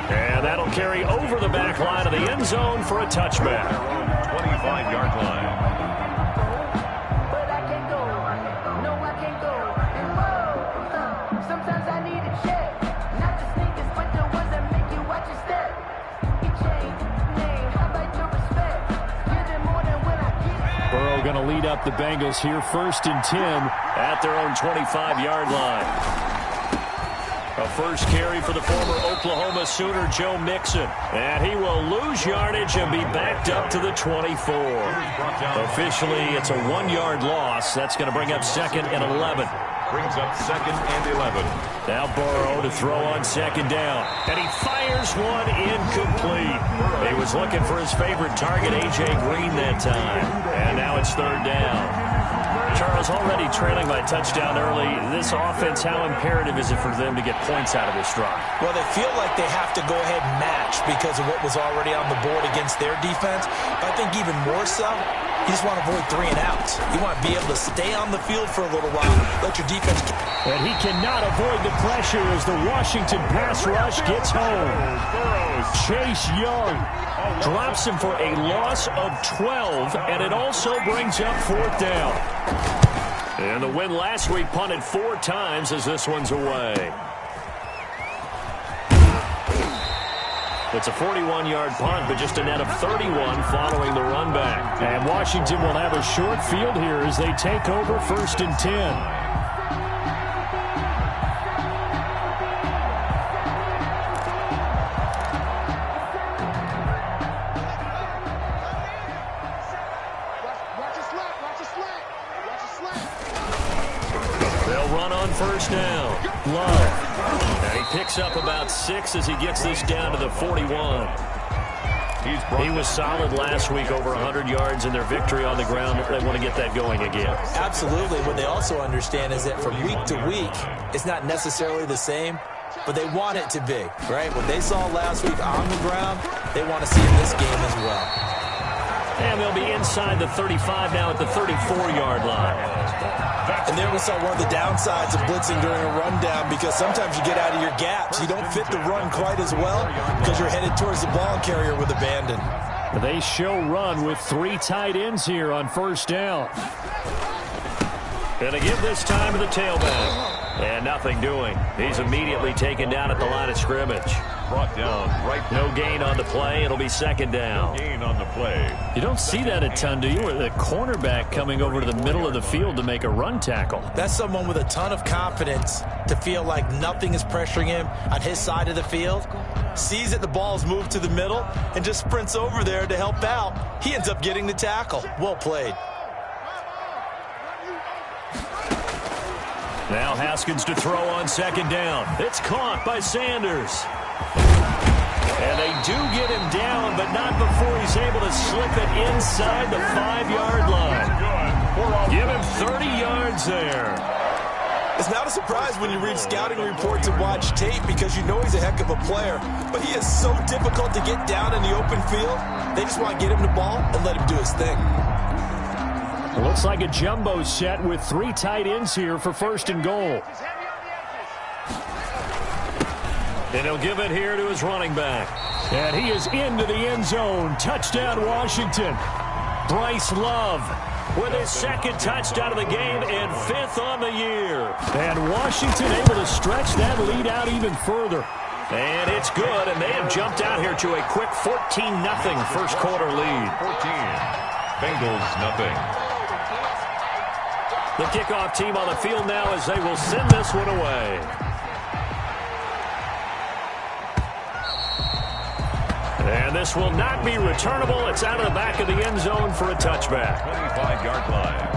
And that'll carry over the back line of the end zone for a touchback. 25-yard line. Going to lead up the Bengals here, 1st and 10 at their own 25-yard line. A first carry for the former Oklahoma Sooner, Joe Mixon. And he will lose yardage and be backed up to the 24. Officially, it's a 1-yard loss. That's going to bring up 2nd and 11. Brings up 2nd and 11. Now Burrow to throw on 2nd down. And he fires one incomplete. He was looking for his favorite target, A.J. Green, that time. And now it's 3rd down. Charles, already trailing by touchdown early. This offense, how imperative is it for them to get points out of this drive? Well, they feel like they have to go ahead and match because of what was already on the board against their defense. But I think even more so, you just want to avoid 3 and outs. You want to be able to stay on the field for a little while, let your defense... And he cannot avoid the pressure as the Washington pass rush gets home. Chase Young drops him for a loss of 12, and it also brings up 4th down. And the win last week punted 4 times as this one's away. It's a 41-yard punt, but just a net of 31 following the run back. And Washington will have a short field here as they take over 1st and 10. First down, Love. And he picks up about 6 as he gets this down to the 41. He was solid last week, over 100 yards in their victory on the ground. They want to get that going again. Absolutely. What they also understand is that from week to week, it's not necessarily the same, but they want it to be, right? What they saw last week on the ground, they want to see in this game as well. And they'll be inside the 35 now at the 34-yard line. And there we saw one of the downsides of blitzing during a rundown, because sometimes you get out of your gaps. You don't fit the run quite as well because you're headed towards the ball carrier with abandon. They show run with 3 tight ends here on 1st down. Going to give this time to the tailback. And nothing doing. He's immediately taken down at the line of scrimmage. Brought down right. No gain on the play. It'll be 2nd down. Gain on the play. You don't see that a ton, do you? With a cornerback coming over to the middle of the field to make a run tackle. That's someone with a ton of confidence to feel like nothing is pressuring him on his side of the field. Sees that the ball's moved to the middle and just sprints over there to help out. He ends up getting the tackle. Well played. Now Haskins to throw on 2nd down. It's caught by Sanders. And they do get him down, but not before he's able to slip it inside the 5-yard line. Give him 30 yards there. It's not a surprise when you read scouting reports and watch tape, because you know he's a heck of a player. But he is so difficult to get down in the open field. They just want to get him the ball and let him do his thing. Looks like a jumbo set with 3 tight ends here for 1st and goal. And he'll give it here to his running back. And he is into the end zone. Touchdown, Washington. Bryce Love with his 2nd touchdown of the game and 5th on the year. And Washington able to stretch that lead out even further. And it's good, and they have jumped out here to a quick 14-0 first quarter lead. 14. Bengals nothing. The kickoff team on the field now as they will send this one away. And this will not be returnable. It's out of the back of the end zone for a touchback. 25-yard line.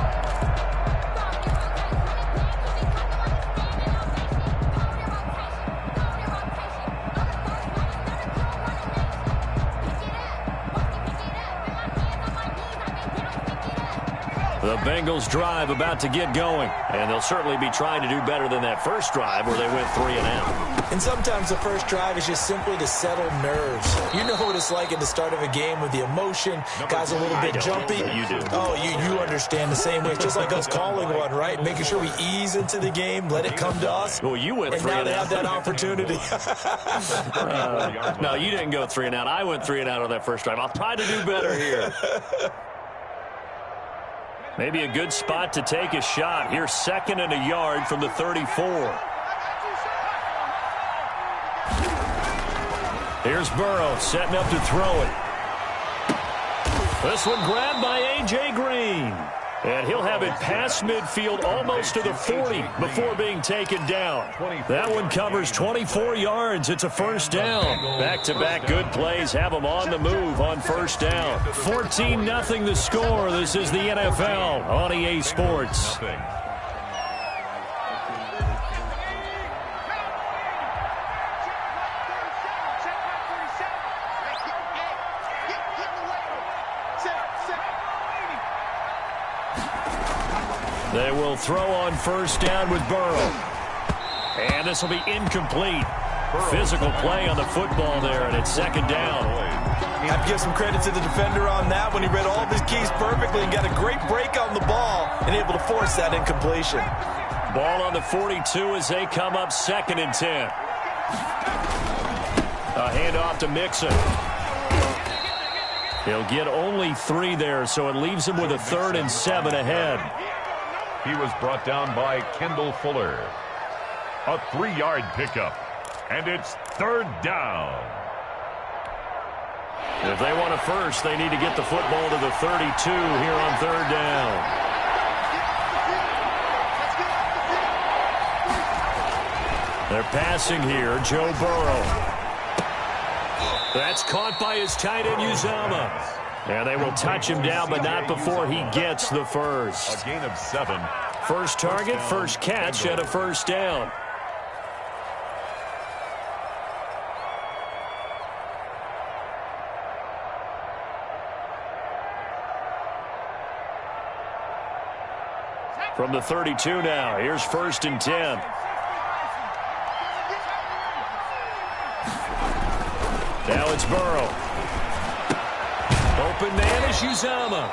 Bengals drive about to get going. And they'll certainly be trying to do better than that first drive where they went 3 and out. And sometimes the first drive is just simply to settle nerves. You know what it's like at the start of a game with the emotion. Guys a little bit jumpy. You do. Oh, you understand the same way. It's just like us calling one, right? Making sure we ease into the game, let it come to us. Well, you went 3 and and now out. they have that opportunity. No, you didn't go 3 and out. I went 3 and out on that first drive. I'll try to do better here. Maybe a good spot to take a shot. Here's 2nd and a yard from the 34. Here's Burrow setting up to throw it. This one grabbed by A.J. Green. And he'll have it past midfield almost to the 40 before being taken down. That one covers 24 yards. It's a first down. Back-to-back good plays have them on the move on first down. 14-0 the score. This is the NFL on EA Sports. They will throw on first down with Burrow. And this will be incomplete. Physical play on the football there, and it's 2nd down. I have to give some credit to the defender on that when he read all of his keys perfectly and got a great break on the ball and able to force that incompletion. Ball on the 42 as they come up 2nd and 10. A handoff to Mixon. He'll get only 3 there, so it leaves him with a 3rd and 7 ahead. He was brought down by Kendall Fuller. A 3-yard pickup. And it's 3rd down. If they want a first, they need to get the football to the 32 here on 3rd down. They're passing here. Joe Burrow. That's caught by his tight end, Uzomah. And they will touch him down, but not before he gets the first. A gain of 7. First target, first catch, and a first down. From the 32 now, here's 1st and 10. Now it's Burrow. Open man is Uzomah.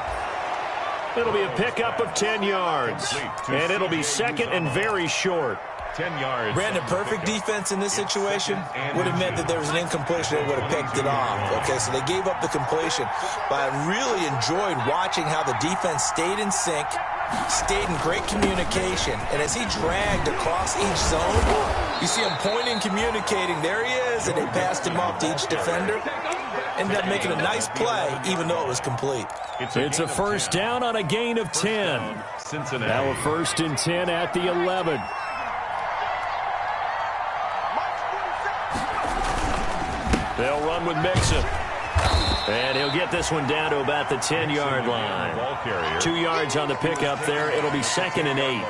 It'll be a pickup of 10 yards. And it'll be 2nd and very short. 10 yards. Brandon, perfect defense in this situation would have meant that there was an incompletion. They would have picked it off. Okay, so they gave up the completion. But I really enjoyed watching how the defense stayed in sync, stayed in great communication. And as he dragged across each zone, you see him pointing, communicating. There he is, and they passed him off to each defender. Ended up making a nice play, even though it was complete. It's a first down on a gain of 10. Cincinnati. Now a 1st and 10 at the 11. They'll run with Mixon. And he'll get this one down to about the 10-yard line. 2 yards on the pickup there. It'll be 2nd and 8.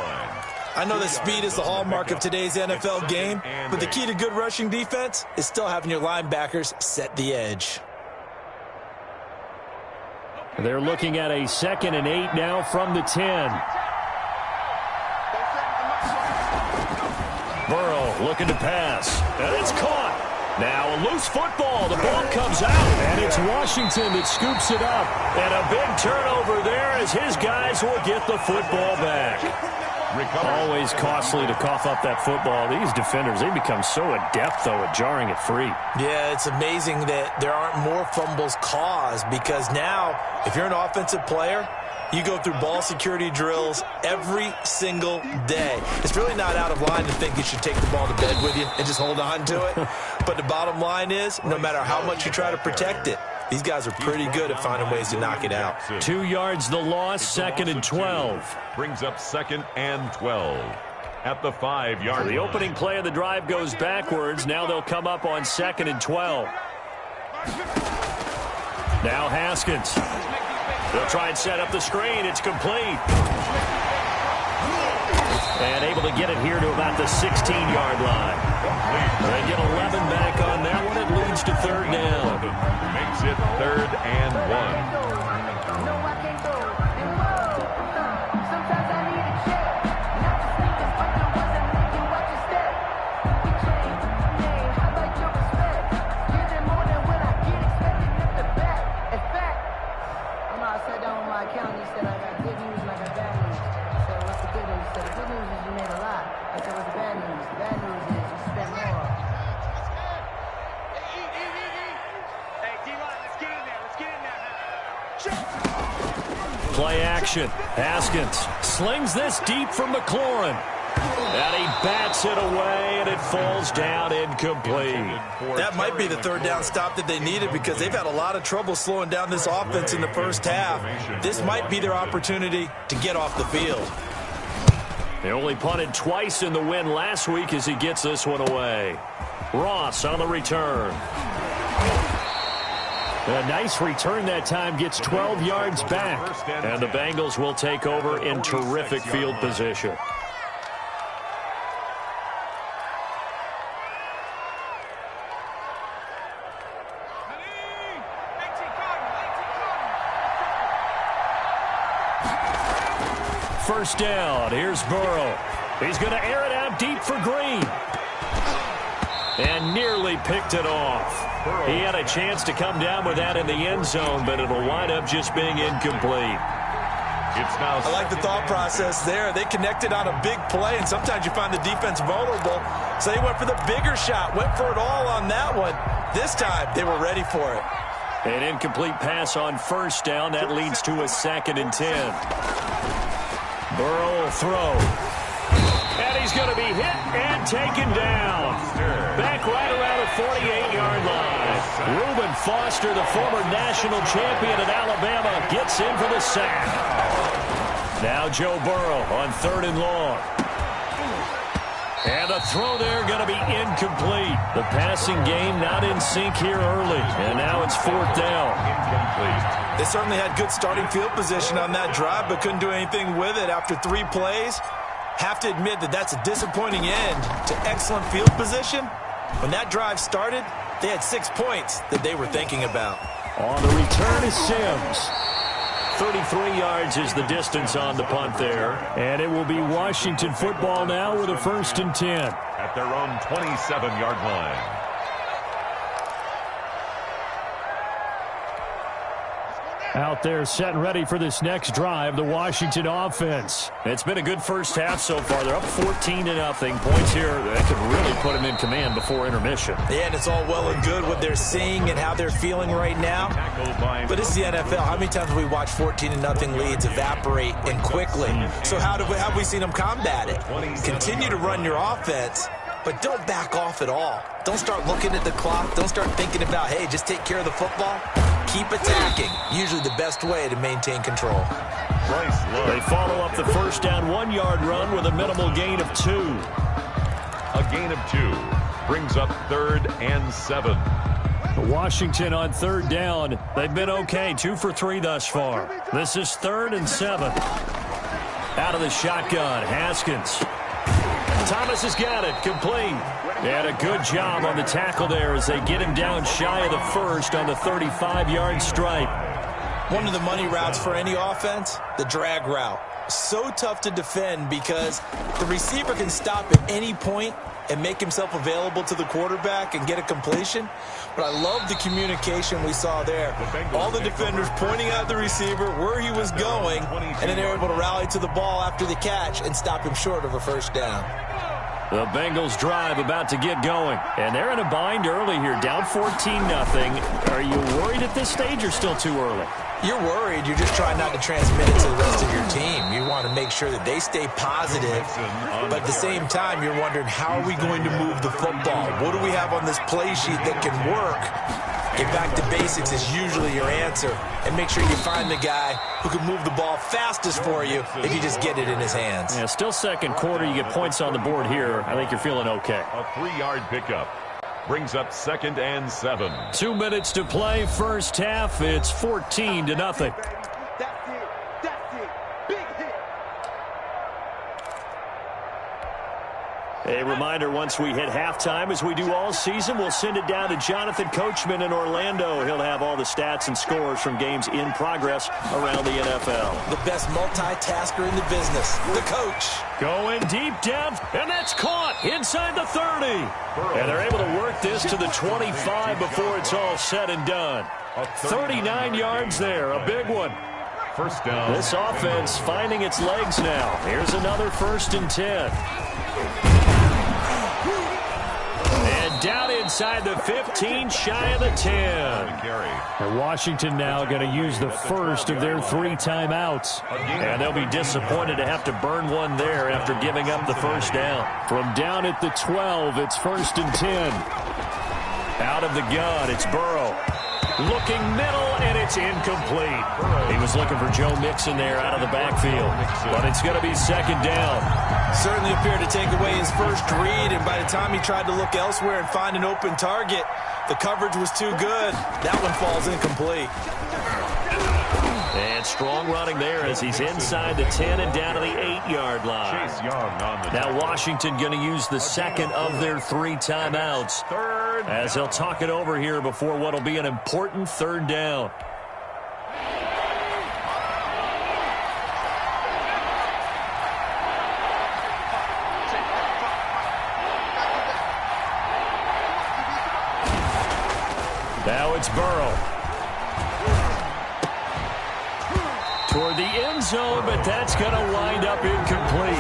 I know that speed is the hallmark of today's NFL game, but the key to good rushing defense is still having your linebackers set the edge. They're looking at a 2nd and 8 now from the 10. Burrow looking to pass. And it's caught. Now a loose football. The ball comes out, and it's Washington that scoops it up. And a big turnover there as his guys will get the football back. Always costly to cough up that football. These defenders, they become so adept, though, at jarring it free. Yeah, it's amazing that there aren't more fumbles caused because now, if you're an offensive player, you go through ball security drills every single day. It's really not out of line to think you should take the ball to bed with you and just hold on to it. But the bottom line is, no matter how much you try to protect it, these guys are pretty good at finding ways to knock it out. 2 yards the loss, 2nd and 12. Brings up 2nd and 12 at the 5-yard line. The opening play of the drive goes backwards. Now they'll come up on 2nd and 12. Now Haskins. They'll try and set up the screen. It's complete. And able to get it here to about the 16-yard line. They get 11 back on that one. It leads to 3rd down. Makes it 3rd and 1. So the bad news is you spend more. Hey, D-line, let's get in there. Let's get in there now. Play action. Haskins slings this deep from McLaurin. And he bats it away, and it falls down incomplete. That might be the third down stop that they needed because they've had a lot of trouble slowing down this offense in the first half. This might be their opportunity to get off the field. They only punted twice in the win last week as he gets this one away. Ross on the return. A nice return that time, gets 12 yards back. And the Bengals will take over in terrific field position. First down. Here's Burrow. He's going to air it out deep for Green. And nearly picked it off. He had a chance to come down with that in the end zone, but it'll wind up just being incomplete. I like the thought process there. They connected on a big play, and sometimes you find the defense vulnerable. So they went for the bigger shot, went for it all on that one. This time, they were ready for it. An incomplete pass on first down. That leads to a 2nd and 10. Burrow will throw. And he's going to be hit and taken down. Back right around the 48-yard line. Reuben Foster, the former national champion at Alabama, gets in for the sack. Now Joe Burrow on 3rd and long. And the throw there going to be incomplete. The passing game not in sync here early. And now it's 4th down. Incomplete. They certainly had good starting field position on that drive, but couldn't do anything with it after 3 plays. Have to admit that that's a disappointing end to excellent field position. When that drive started, they had 6 points that they were thinking about. On the return is Sims. 33 yards is the distance on the punt there. And it will be Washington football now with a 1st and 10. At their own 27-yard line. Out there set and ready for this next drive, the Washington offense. It's been a good first half so far. They're up 14-0. Points here that could really put them in command before intermission. Yeah, and it's all well and good what they're seeing and how they're feeling right now. But it's the NFL. How many times have we watched 14-0 leads evaporate and quickly? So how have we seen them combat it? Continue to run your offense, but don't back off at all. Don't start looking at the clock. Don't start thinking about, hey, just take care of the football. Keep attacking. Usually the best way to maintain control. They follow up the first down 1-yard run with a minimal gain of 2. A gain of 2 brings up 3rd and 7. Washington on 3rd down. They've been okay. 2 for 3 thus far. This is 3rd and 7. Out of the shotgun, Haskins. Thomas has got it. Complete. And a good job on the tackle there as they get him down shy of the first on the 35-yard stripe. One of the money routes for any offense, the drag route. So tough to defend because the receiver can stop at any point and make himself available to the quarterback and get a completion. But I love the communication we saw there. All the defenders pointing out the receiver where he was going, and then they were able to rally to the ball after the catch and stop him short of a first down. The Bengals drive about to get going. And they're in a bind early here, down 14-0. Are you worried at this stage or still too early? You're worried. You're just trying not to transmit it to the rest of your team. You want to make sure that they stay positive. But at the same time, you're wondering, how are we going to move the football? What do we have on this play sheet that can work? Get back to basics is usually your answer. And make sure you find the guy who can move the ball fastest for you if you just get it in his hands. Yeah, still second quarter. You get points on the board here. I think you're feeling okay. A 3-yard pickup brings up 2nd and 7. 2 minutes to play first half. It's 14-0. That's it. Big hit. A reminder, once we hit halftime, as we do all season, we'll send it down to Jonathan Coachman in Orlando. He'll have all the stats and scores from games in progress around the NFL. The best multitasker in the business, the coach. Going deep down, and that's caught inside the 30. And they're able to work this to the 25 before it's all said and done. 39 yards there, a big one. first down. This offense finding its legs now. Here's another 1st and 10. And down inside the 15, shy of the 10. And Washington now going to use the first of their 3 timeouts. And they'll be disappointed to have to burn one there after giving up the first down. From down at the 12, it's 1st and 10. Out of the gun, it's Burrow. Looking middle, and it's incomplete. He was looking for Joe Mixon there out of the backfield. But it's going to be 2nd down. Certainly appeared to take away his first read, and by the time he tried to look elsewhere and find an open target, the coverage was too good. That one falls incomplete. And strong running there as he's inside the 10 and down to the 8-yard line. Chase Young on the Now Washington going to use the second of their 3 timeouts as they'll talk it over here before what will be an important 3rd down. Now it's Burrow. Toward the end zone, but that's going to wind up incomplete.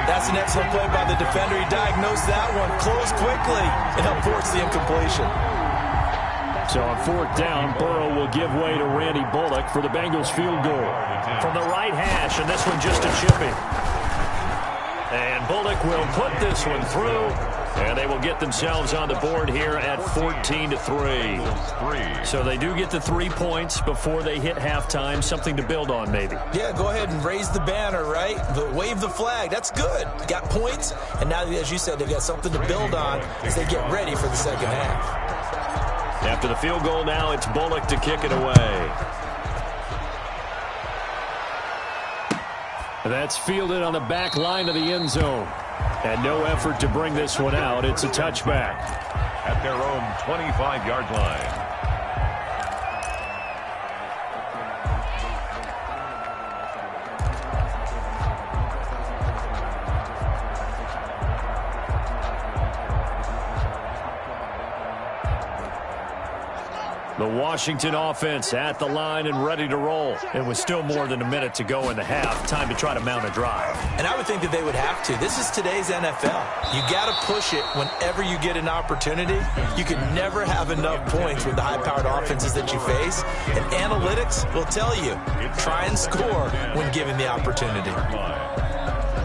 That's an excellent play by the defender. He diagnosed that one, closed quickly, and helped force the incompletion. So on 4th down, Burrow will give way to Randy Bullock for the Bengals field goal. From the right hash, and this one just a chipping. And Bullock will put this one through. And they will get themselves on the board here at 14-3. So they do get the 3 points before they hit halftime. Something to build on, maybe. Yeah, go ahead and raise the banner, right? But wave the flag. That's good. Got points. And now, as you said, they've got something to build on as they get ready for the second half. After the field goal now, it's Bullock to kick it away. That's fielded on the back line of the end zone. And no effort to bring this one out. It's a touchback. At their own 25-yard line. The Washington offense at the line and ready to roll. It was still more than a minute to go in the half. Time to try to mount a drive. And I would think that they would have to. This is today's NFL. You got to push it whenever you get an opportunity. You can never have enough points with the high-powered offenses that you face. And analytics will tell you, try and score when given the opportunity.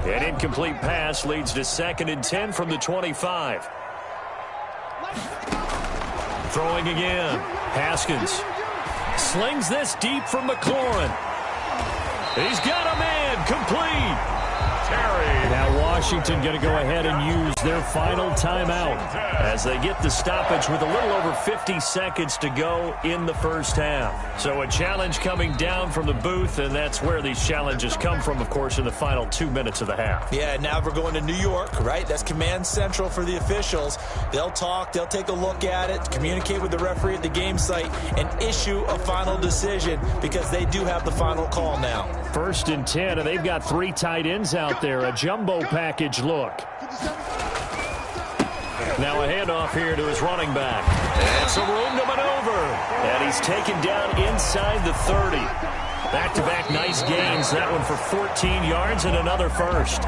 An incomplete pass leads to 2nd and 10 from the 25. Throwing again. Haskins slings this deep from McLaurin. He's got a man. Complete. Now Washington going to go ahead and use their final timeout as they get the stoppage with a little over 50 seconds to go in the first half. So a challenge coming down from the booth, and that's where these challenges come from, of course, in the final 2 minutes of the half. Yeah, now we're going to New York, right? That's command central for the officials. They'll talk, they'll take a look at it, communicate with the referee at the game site, and issue a final decision because they do have the final call now. 1st and 10, and they've got 3 tight ends out there. A jumbo package look. Now a handoff here to his running back. And some room to maneuver. And he's taken down inside the 30. Back-to-back nice gains. That one for 14 yards and another first.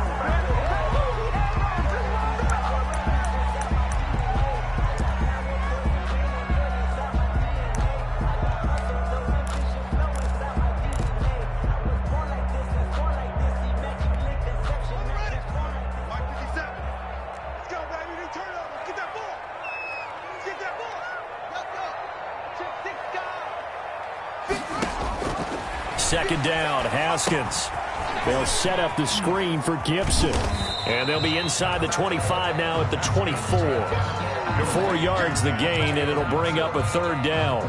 Second down, Haskins. They'll set up the screen for Gibson. And they'll be inside the 25 now at the 24. 4 yards the gain, and it'll bring up a 3rd down.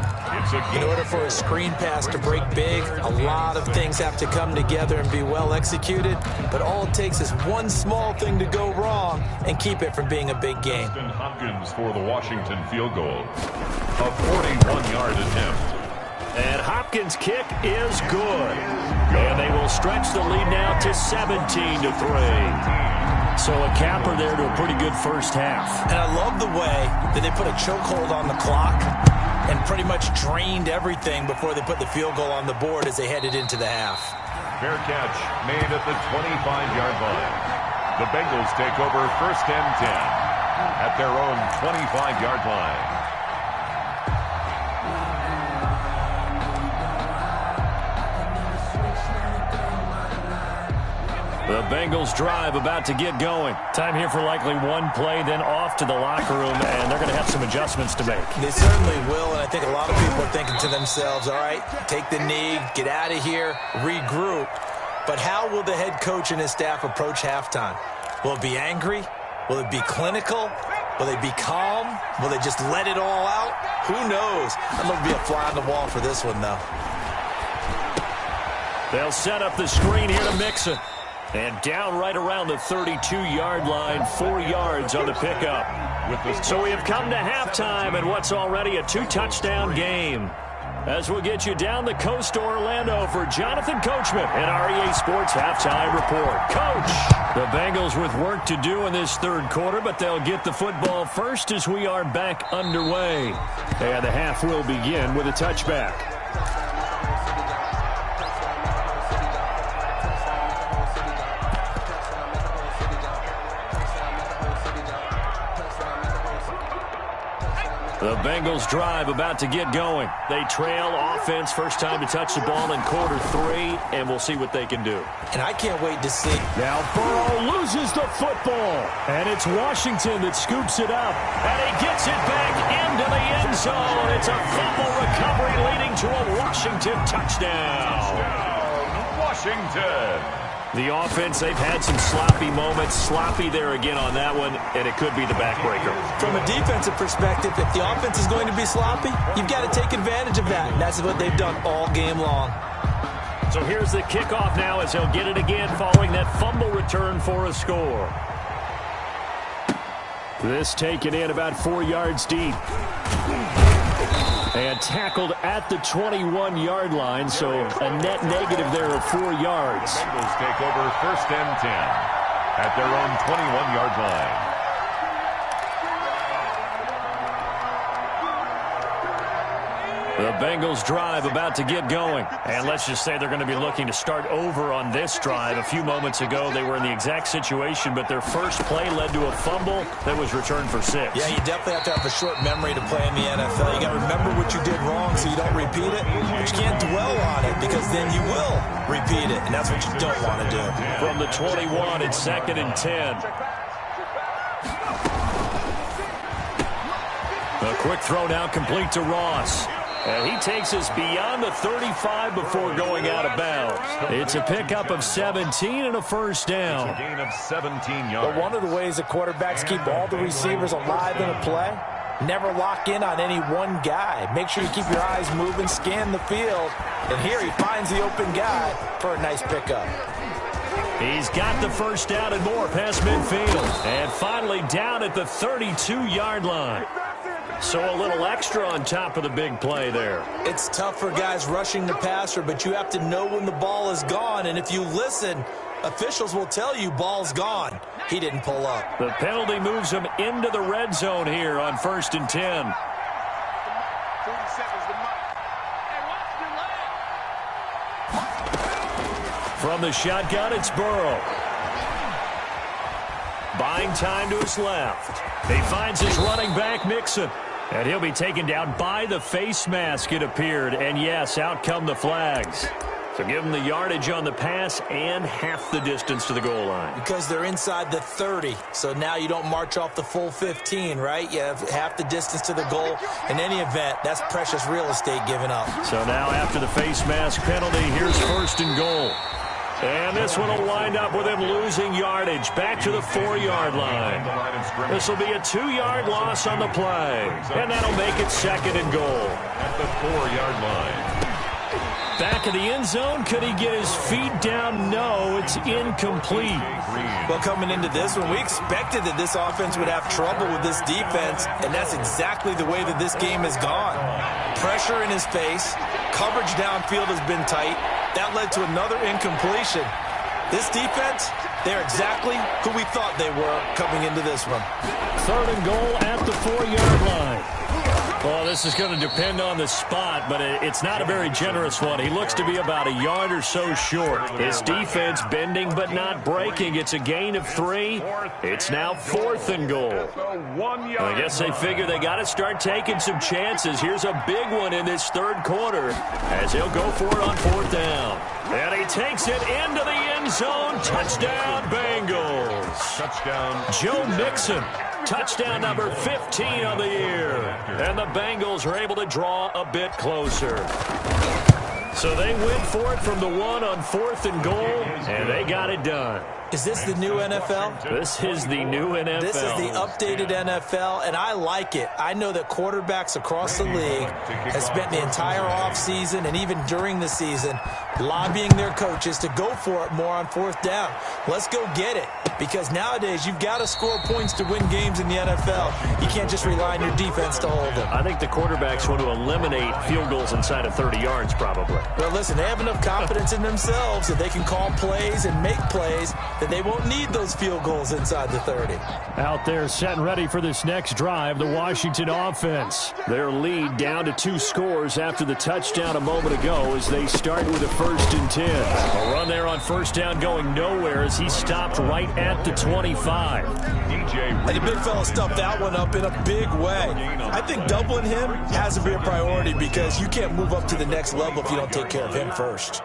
In order for a screen pass to break big, a lot of things have to come together and be well executed. But all it takes is one small thing to go wrong and keep it from being a big gain. Hopkins for the Washington field goal. A 41-yard attempt. And Hopkins' kick is good. And they will stretch the lead now to 17-3. So a capper there to a pretty good first half. And I love the way that they put a chokehold on the clock. and pretty much drained everything before they put the field goal on the board as they headed into the half. Fair catch made at the 25-yard line. The Bengals take over 1st and 10 at their own 25-yard line. The Bengals drive about to get going. Time here for likely one play, then off to the locker room, and they're going to have some adjustments to make. They certainly will, and I think a lot of people are thinking to themselves, all right, take the knee, get out of here, regroup. But how will the head coach and his staff approach halftime? Will it be angry? Will it be clinical? Will they be calm? Will they just let it all out? Who knows? I'd love to be a fly on the wall for this one, though. They'll set up the screen here to Mixon. And down right around the 32-yard line, 4 yards on the pickup. So we have come to halftime and what's already a 2-touchdown game. As we'll get you down the coast to Orlando for Jonathan Coachman and our EA Sports Halftime Report. Coach! The Bengals with work to do in this third quarter, but they'll get the football first as we are back underway. And the half will begin with a touchback. The Bengals drive about to get going. They trail offense, first time to touch the ball in quarter 3, and we'll see what they can do. And I can't wait to see. Now Burrow loses the football, and it's Washington that scoops it up, and he gets it back into the end zone. It's a fumble recovery leading to a Washington touchdown. Washington. The offense, they've had some sloppy moments. Sloppy there again on that one, and it could be the backbreaker. From a defensive perspective, if the offense is going to be sloppy, you've got to take advantage of that. And that's what they've done all game long. So here's the kickoff now as they'll get it again following that fumble return for a score. This taken in about 4 yards deep. And tackled at the 21-yard line, so a net negative there of 4 yards. The Bengals take over 1st and 10 at their own 21-yard line. The Bengals drive about to get going. And let's just say they're going to be looking to start over on this drive. A few moments ago, they were in the exact situation, but their first play led to a fumble that was returned for 6. Yeah, you definitely have to have a short memory to play in the NFL. You got to remember what you did wrong so you don't repeat it. But you can't dwell on it because then you will repeat it, and that's what you don't want to do. From the 21, it's 2nd and 10. A quick throw now complete to Ross. And he takes us beyond the 35 before going out of bounds. It's a pickup of 17 and a first down. It's a gain of 17 yards. But one of the ways the quarterbacks keep all the receivers alive in a play, never lock in on any one guy. Make sure you keep your eyes moving, scan the field. And here he finds the open guy for a nice pickup. He's got the first down and more past midfield. And finally down at the 32-yard line. So a little extra on top of the big play there. It's tough for guys rushing the passer, but you have to know when the ball is gone. And if you listen, officials will tell you ball's gone. He didn't pull up. The penalty moves him into the red zone here on 1st and 10. From the shotgun, it's Burrow. Buying time to his left. He finds his running back, Mixon. And he'll be taken down by the face mask, it appeared. And yes, out come the flags. So give them the yardage on the pass and half the distance to the goal line. Because they're inside the 30. So now you don't march off the full 15, right? You have half the distance to the goal. In any event, that's precious real estate given up. So now after the face mask penalty, here's 1st and goal. And this one will wind up with him losing yardage back to the 4-yard line. This will be a 2-yard loss on the play. And that'll make it 2nd and goal. At the 4-yard line. Back of the end zone. Could he get his feet down? No, it's incomplete. Well, coming into this one, we expected that this offense would have trouble with this defense, and that's exactly the way that this game has gone. Pressure in his face. Coverage downfield has been tight. That led to another incompletion. This defense, they're exactly who we thought they were coming into this one. 3rd and goal at the 4-yard line. Well, this is going to depend on the spot, but it's not a very generous one. He looks to be about a yard or so short. His defense bending but not breaking. It's a gain of 3. It's now 4th and goal. I guess they figure they got to start taking some chances. Here's a big one in this third quarter as he'll go for it on 4th down. And he takes it into the end zone. Touchdown, Bengals. Touchdown, Joe Mixon. Touchdown number 15 on the year. And the Bengals are able to draw a bit closer. So they win for it from the 1 on 4th and goal, and they got it done. Is this the new NFL? This is the new NFL. This is the updated NFL, and I like it. I know that quarterbacks across the league have spent the entire offseason and even during the season lobbying their coaches to go for it more on 4th down. Let's go get it, because nowadays you've got to score points to win games in the NFL. You can't just rely on your defense to hold them. I think the quarterbacks want to eliminate field goals inside of 30 yards probably. Well, listen, they have enough confidence in themselves that they can call plays and make plays that they won't need those field goals inside the 30. Out there set and ready for this next drive, the Washington offense. Their lead down to 2 scores after the touchdown a moment ago as they start with a 1st and 10. A run there on 1st down going nowhere as he stopped right at the 25. And the big fella stuffed that one up in a big way. I think doubling him has to be a priority because you can't move up to the next level if you don't take care of him first.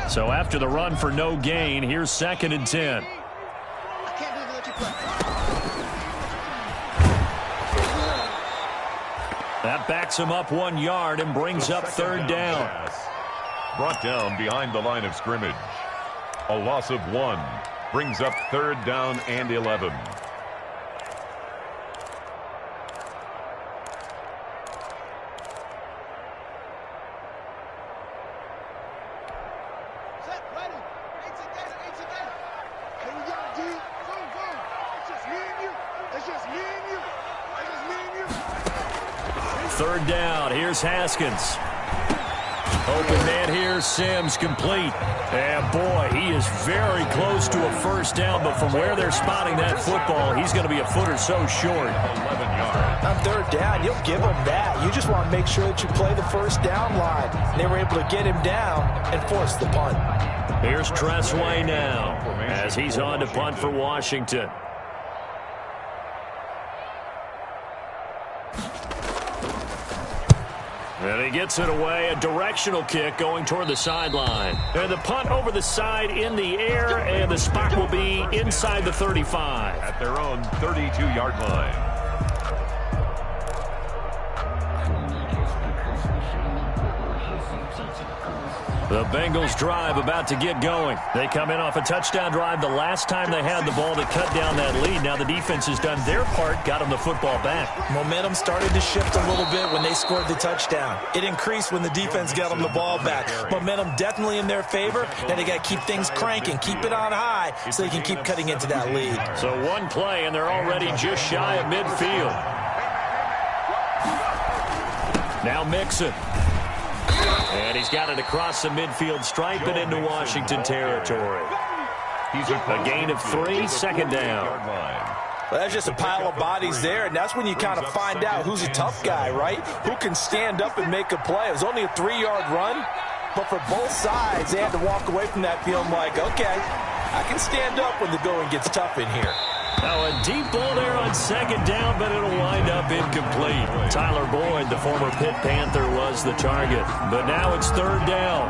So after the run for no gain, here's 2nd and 10. That backs him up 1 yard and brings up 3rd down. Brought down behind the line of scrimmage. A loss of 1 brings up 3rd down and 11. Third down. Here's Haskins. Open man here. Sims complete. And boy, he is very close to a 1st down, but from where they're spotting that football, he's going to be a foot or so short. 11 yards. On 3rd down, you'll give him that. You just want to make sure that you play the 1st down line. They were able to get him down and force the punt. Here's Tressway now as he's on to punt for Washington. And he gets it away, a directional kick going toward the sideline. And the punt over the side in the air, and the spot will be inside the 35. At their own 32-yard line. The Bengals drive about to get going. They come in off a touchdown drive the last time they had the ball to cut down that lead. Now the defense has done their part, got them the football back. Momentum started to shift a little bit when they scored the touchdown. It increased when the defense got them the ball back. Momentum definitely in their favor. Now they got to keep things cranking, keep it on high so they can keep cutting into that lead. So 1 play, and they're already just shy of midfield. Now Mixon. And he's got it across the midfield stripe and into Washington territory. He's a gain of 3, 2nd down. Well, that's just a pile of bodies there, and that's when you kind of find out who's a tough guy, right? Who can stand up and make a play. It was only a 3-yard run, but for both sides, they had to walk away from that feeling like, okay, I can stand up when the going gets tough in here. Now a deep ball there on 2nd down, but it'll wind up incomplete. Tyler Boyd, the former Pitt Panther, was the target. But now it's 3rd down.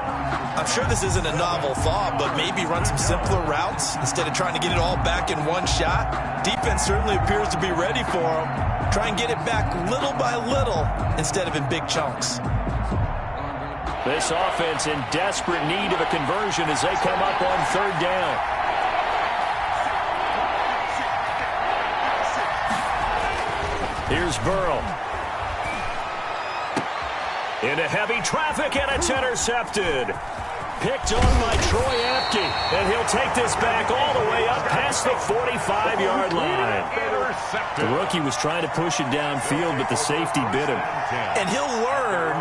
I'm sure this isn't a novel thought, but maybe run some simpler routes instead of trying to get it all back in one shot. Defense certainly appears to be ready for them. Try and get it back little by little instead of in big chunks. This offense in desperate need of a conversion as they come up on 3rd down. Here's Burrow. Into heavy traffic, and it's intercepted. Picked on by Troy Apke, and he'll take this back all the way up past the 45-yard line. The rookie was trying to push it downfield, but the safety bit him. And he'll learn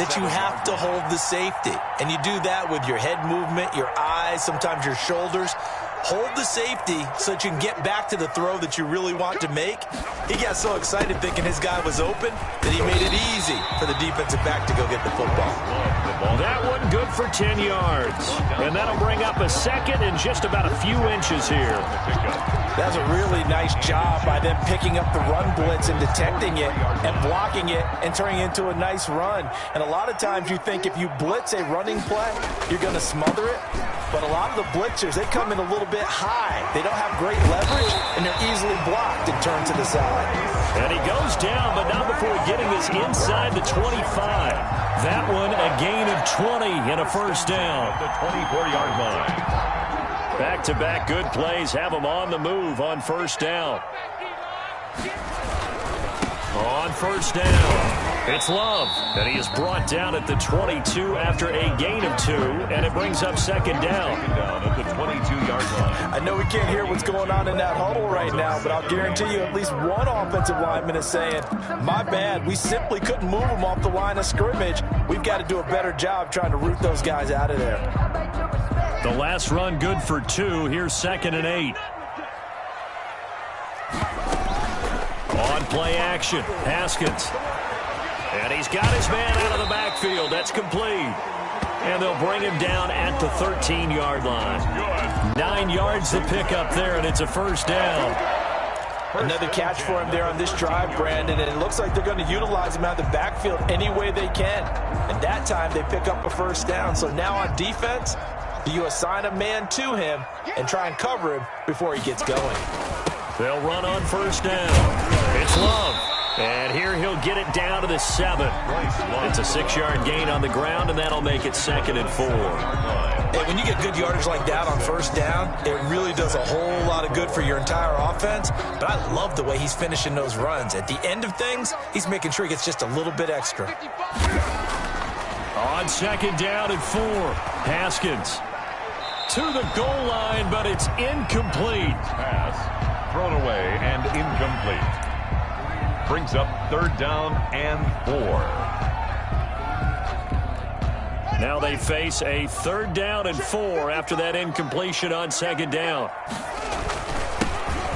that you have to hold the safety. And you do that with your head movement, your eyes, sometimes your shoulders. Hold the safety so that you can get back to the throw that you really want to make. He got so excited thinking his guy was open that he made it easy for the defensive back to go get the football. That one good for 10 yards. And that'll bring up a second and just about a few inches here. That's a really nice job by them picking up the run blitz and detecting it and blocking it and turning it into a nice run. And a lot of times you think if you blitz a running play, you're going to smother it. But a lot of the blitzers, they come in a little bit high. They don't have great leverage, and they're easily blocked and turned to the side. And he goes down, but not before getting this inside the 25. That one, a gain of 20 and a first down. The 24-yard line. Back-to-back good plays have them on the move on first down. On first down, it's Love, and he is brought down at the 22 after a gain of 2, and it brings up second down. At the 22-yard line. I know we can't hear what's going on in that huddle right now, but I'll guarantee you at least one offensive lineman is saying, my bad, we simply couldn't move them off the line of scrimmage. We've got to do a better job trying to root those guys out of there. The last run good for 2. Here's 2nd and 8. On play action, Haskins. And he's got his man out of the backfield. That's complete. And they'll bring him down at the 13-yard line. 9 yards to pick up there, and it's a first down. Another catch for him there on this drive, Brandon, and it looks like they're going to utilize him out of the backfield any way they can. And that time they pick up a first down. So now on defense, do you assign a man to him and try and cover him before he gets going? They'll run on first down. It's Love. And here he'll get it down to the 7. It's a 6-yard gain on the ground, and that'll make it 2nd and 4. Hey, when you get good yardage like that on first down, it really does a whole lot of good for your entire offense. But I love the way he's finishing those runs. At the end of things, he's making sure he gets just a little bit extra. On second down and 4, Haskins to the goal line, but it's incomplete. Pass thrown away and incomplete. Brings up 3rd down and 4. Now they face a 3rd down and 4 after that incompletion on 2nd down.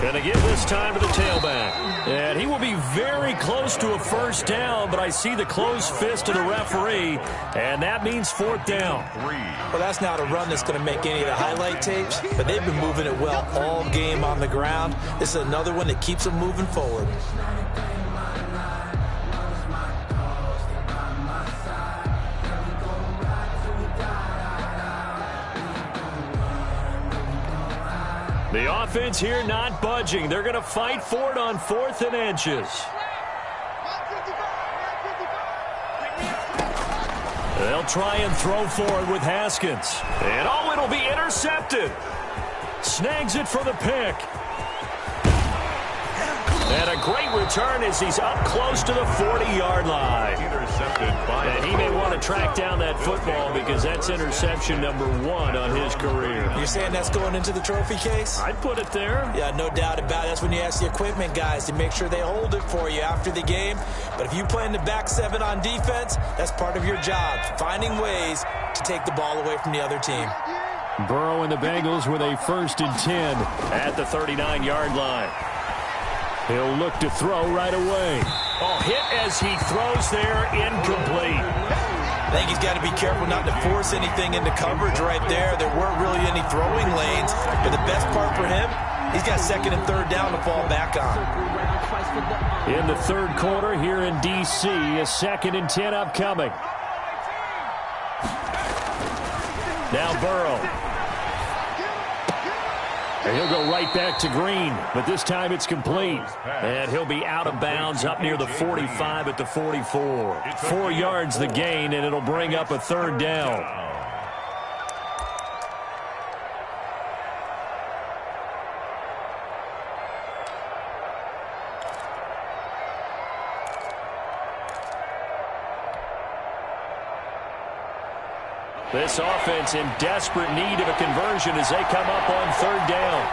Going to give this time to the tailback. And he will be very close to a first down, but I see the closed fist of the referee, and that means 4th down. Well, that's not a run that's going to make any of the highlight tapes, but they've been moving it well all game on the ground. This is another one that keeps them moving forward. The offense here not budging. They're going to fight for it on 4th and inches. They'll try and throw forward with Haskins. And oh, it'll be intercepted. Snags it for the pick. And a great return as he's up close to the 40-yard line. Intercepted by and he may want to track down that football because that's interception number 1 on his career. You're saying that's going into the trophy case? I'd put it there. Yeah, no doubt about it. That's when you ask the equipment guys to make sure they hold it for you after the game. But if you play in the back 7 on defense, that's part of your job, finding ways to take the ball away from the other team. Burrow and the Bengals with a 1st and 10 at the 39-yard line. He'll look to throw right away. Oh, hit as he throws there, incomplete. I think he's got to be careful not to force anything into coverage right there. There weren't really any throwing lanes, but the best part for him, he's got 2nd and 3rd down to fall back on. In the 3rd quarter here in D.C., a 2nd and 10 upcoming. Now Burrow. And he'll go right back to Green, but this time it's complete. And he'll be out of bounds up near the 45 at the 44. 4 yards the gain, and it'll bring up a 3rd down. This offense in desperate need of a conversion as they come up on 3rd down.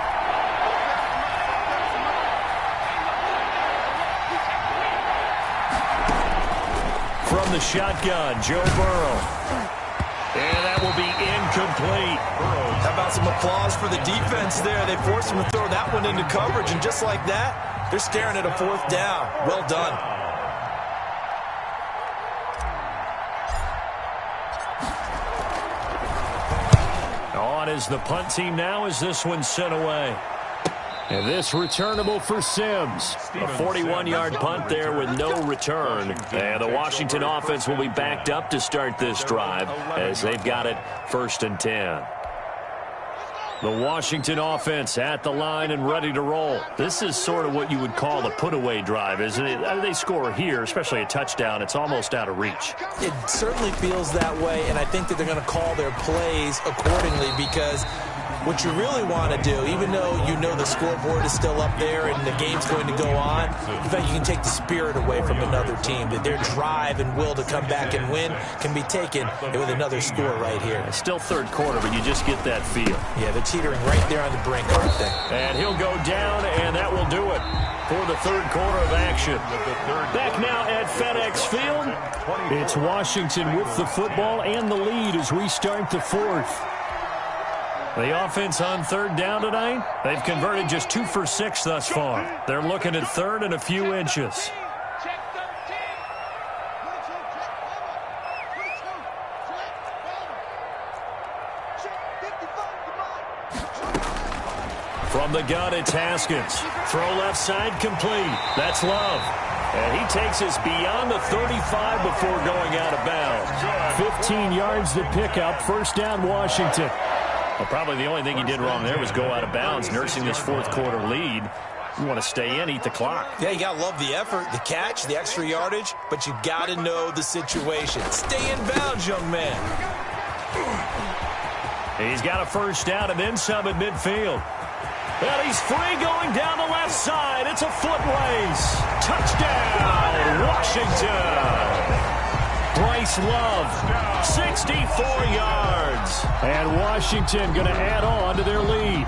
from the shotgun, Joe Burrow. And that will be incomplete. How about some applause for the defense there? They forced him to throw that one into coverage, and just like that, they're staring at a 4th down. Well done. On is the punt team now as this one's sent away. And this returnable for Sims. A 41-yard punt there with no return. And the Washington offense will be backed up to start this drive as they've got it 1st and 10. The Washington offense at the line and ready to roll. This is sort of what you would call a put-away drive, isn't it? They score here, especially a touchdown. It's almost out of reach. It certainly feels that way, and I think that they're going to call their plays accordingly because what you really want to do, even though you know the scoreboard is still up there and the game's going to go on, in fact, you can take the spirit away from another team. That their drive and will to come back and win can be taken with another score right here. It's still 3rd quarter, but you just get that feel. Yeah, they're teetering right there on the brink, aren't they? And he'll go down, and that will do it for the 3rd quarter of action. Back now at FedEx Field, it's Washington with the football and the lead as we start the 4th. The offense on 3rd down tonight, they've converted just 2 for 6 thus far. They're looking at 3rd and a few inches. From the gun, it's Haskins. Throw left side complete. That's Love. And he takes us beyond the 35 before going out of bounds. 15 yards to pick up. 1st down, Washington. Well, probably the only thing he did wrong there was go out of bounds, nursing this 4th quarter lead. You want to stay in, eat the clock. Yeah, you got to love the effort, the catch, the extra yardage, but you got to know the situation. Stay in bounds, young man. He's got a 1st down and then some at midfield. And he's free going down the left side. It's a foot race. Touchdown, Washington. Bryce Love, 64 yards. And Washington going to add on to their lead.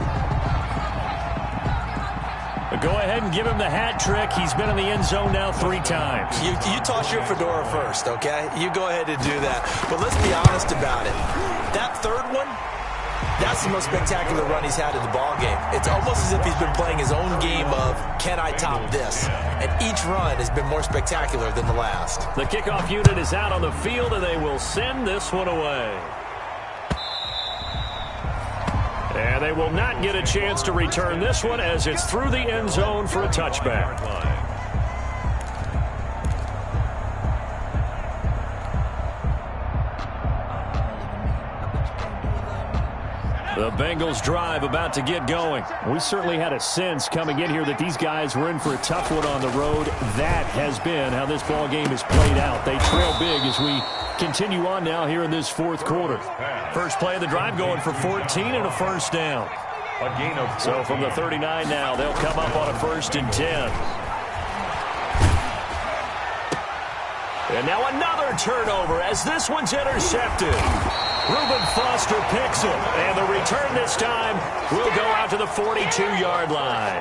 Go ahead and give him the hat trick. He's been in the end zone now 3 times. You toss your fedora first, okay? You go ahead and do that. But let's be honest about it. That 3rd one, that's the most spectacular run he's had in the ballgame. It's almost as if he's been playing his own game of, can I top this? And each run has been more spectacular than the last. The kickoff unit is out on the field, and they will send this one away. And they will not get a chance to return this one as it's through the end zone for a touchback. The Bengals drive about to get going. We certainly had a sense coming in here that these guys were in for a tough one on the road. That has been how this ball game is played out. They trail big as we continue on now here in this 4th quarter. First play of the drive going for 14 and a 1st down. So from the 39 now, they'll come up on a 1st and 10. And now another turnover as this one's intercepted. Reuben Foster picks him, and the return this time will go out to the 42-yard line.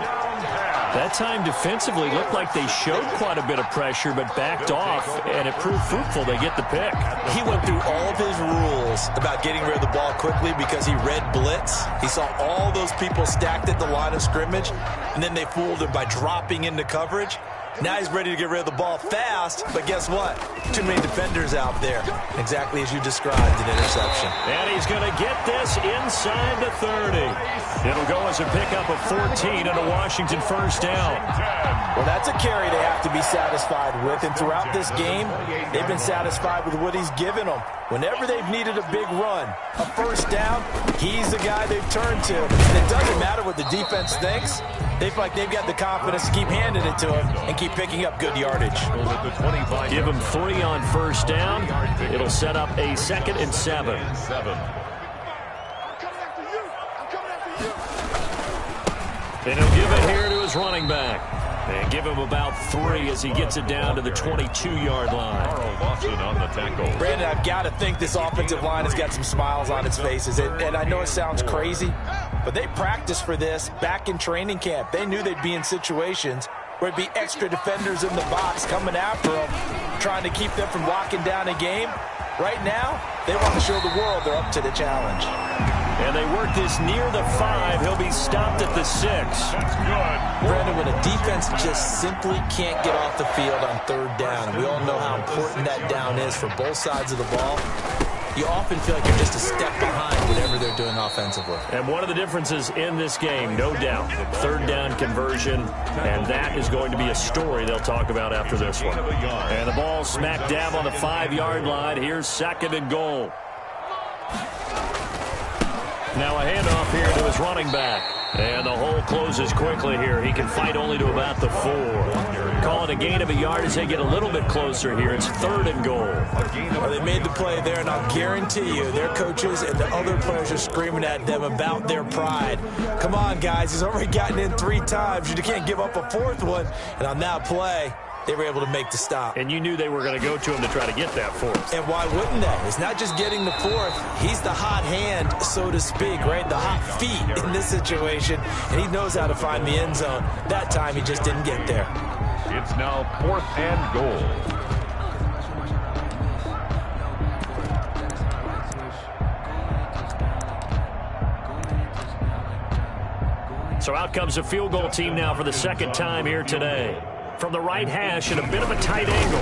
That time defensively looked like they showed quite a bit of pressure but backed off, and it proved fruitful. They get the pick. He went through all of his rules about getting rid of the ball quickly because he read blitz. He saw all those people stacked at the line of scrimmage, and then they fooled him by dropping into coverage. Now he's ready to get rid of the ball fast, but guess what? Too many defenders out there. Exactly as you described, an interception. And he's going to get this inside the 30. It'll go as a pickup of 14 and a Washington 1st down. Well, that's a carry they have to be satisfied with, and throughout this game, they've been satisfied with what he's given them. Whenever they've needed a big run, a 1st down, he's the guy they've turned to. And it doesn't matter what the defense thinks. They feel like they've got the confidence to keep handing it to him and keep picking up good yardage. Give him 3 on 1st down. It'll set up a 2nd and 7. And he'll give it here to his running back. And give him about 3 as he gets it down to the 22-yard line. On the tackle. Brandon, I've got to think this offensive line has got some smiles on its faces. And I know it sounds crazy, but they practiced for this back in training camp. They knew they'd be in situations where it'd be extra defenders in the box coming after them, trying to keep them from locking down a game. Right now, they want to show the world they're up to the challenge. And they work this near the 5. He'll be stopped at the 6. That's good. Brandon, when a defense just simply can't get off the field on third down, and we all know how important that down is for both sides of the ball, you often feel like you're just a step behind whatever they're doing offensively. And one of the differences in this game, no doubt, third down conversion, and that is going to be a story they'll talk about after this one. And the ball smack dab on the 5-yard line. Here's 2nd and goal. Now a handoff here to his running back. And the hole closes quickly here. He can fight only to about the 4. Call it a gain of a yard as they get a little bit closer here. It's 3rd and goal. Well, they made the play there, and I'll guarantee you their coaches and the other players are screaming at them about their pride. Come on, guys. He's already gotten in 3 times. You can't give up a 4th one. And on that play, they were able to make the stop. And you knew they were going to go to him to try to get that 4th. And why wouldn't they? It's not just getting the 4th. He's the hot hand, so to speak, right? The hot feet in this situation. And he knows how to find the end zone. That time, he just didn't get there. It's now 4th and goal. So out comes a field goal team now for the 2nd time here today. From the right hash at a bit of a tight angle.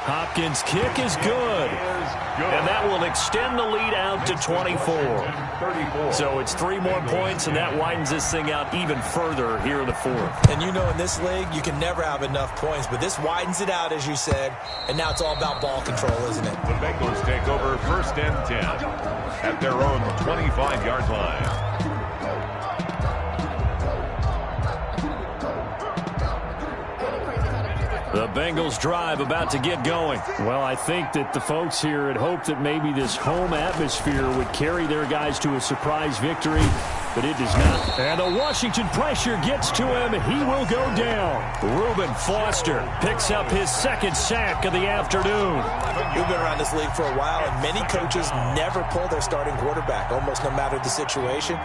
Hopkins' kick is good. And that will extend the lead out to 24. So it's 3 more points, and that widens this thing out even further here in the 4th. And you know in this league, you can never have enough points. But this widens it out, as you said. And now it's all about ball control, isn't it? The Bengals take over 1st and 10 at their own 25-yard line. The Bengals drive about to get going. Well, I think that the folks here had hoped that maybe this home atmosphere would carry their guys to a surprise victory, but it does not. And the Washington pressure gets to him. He will go down. Reuben Foster picks up his 2nd sack of the afternoon. We've been around this league for a while, and many coaches never pull their starting quarterback, almost no matter the situation.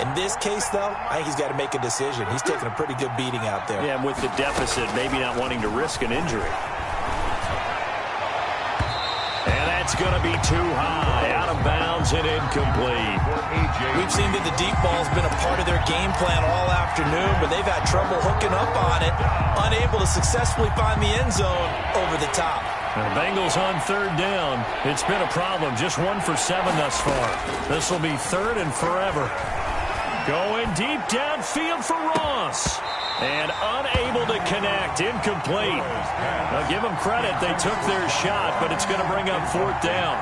In this case, though, I think he's got to make a decision. He's taking a pretty good beating out there. Yeah, and with the deficit, maybe not wanting to risk an injury. And that's going to be too high. Out of bounds and incomplete. We've seen that the deep ball's been a part of their game plan all afternoon, but they've had trouble hooking up on it, unable to successfully find the end zone over the top. The Bengals on 3rd down. It's been a problem. Just 1 for 7 thus far. This will be 3rd and forever. Going deep downfield for Ross. And unable to connect. Incomplete. Now give them credit. They took their shot, but it's going to bring up 4th down.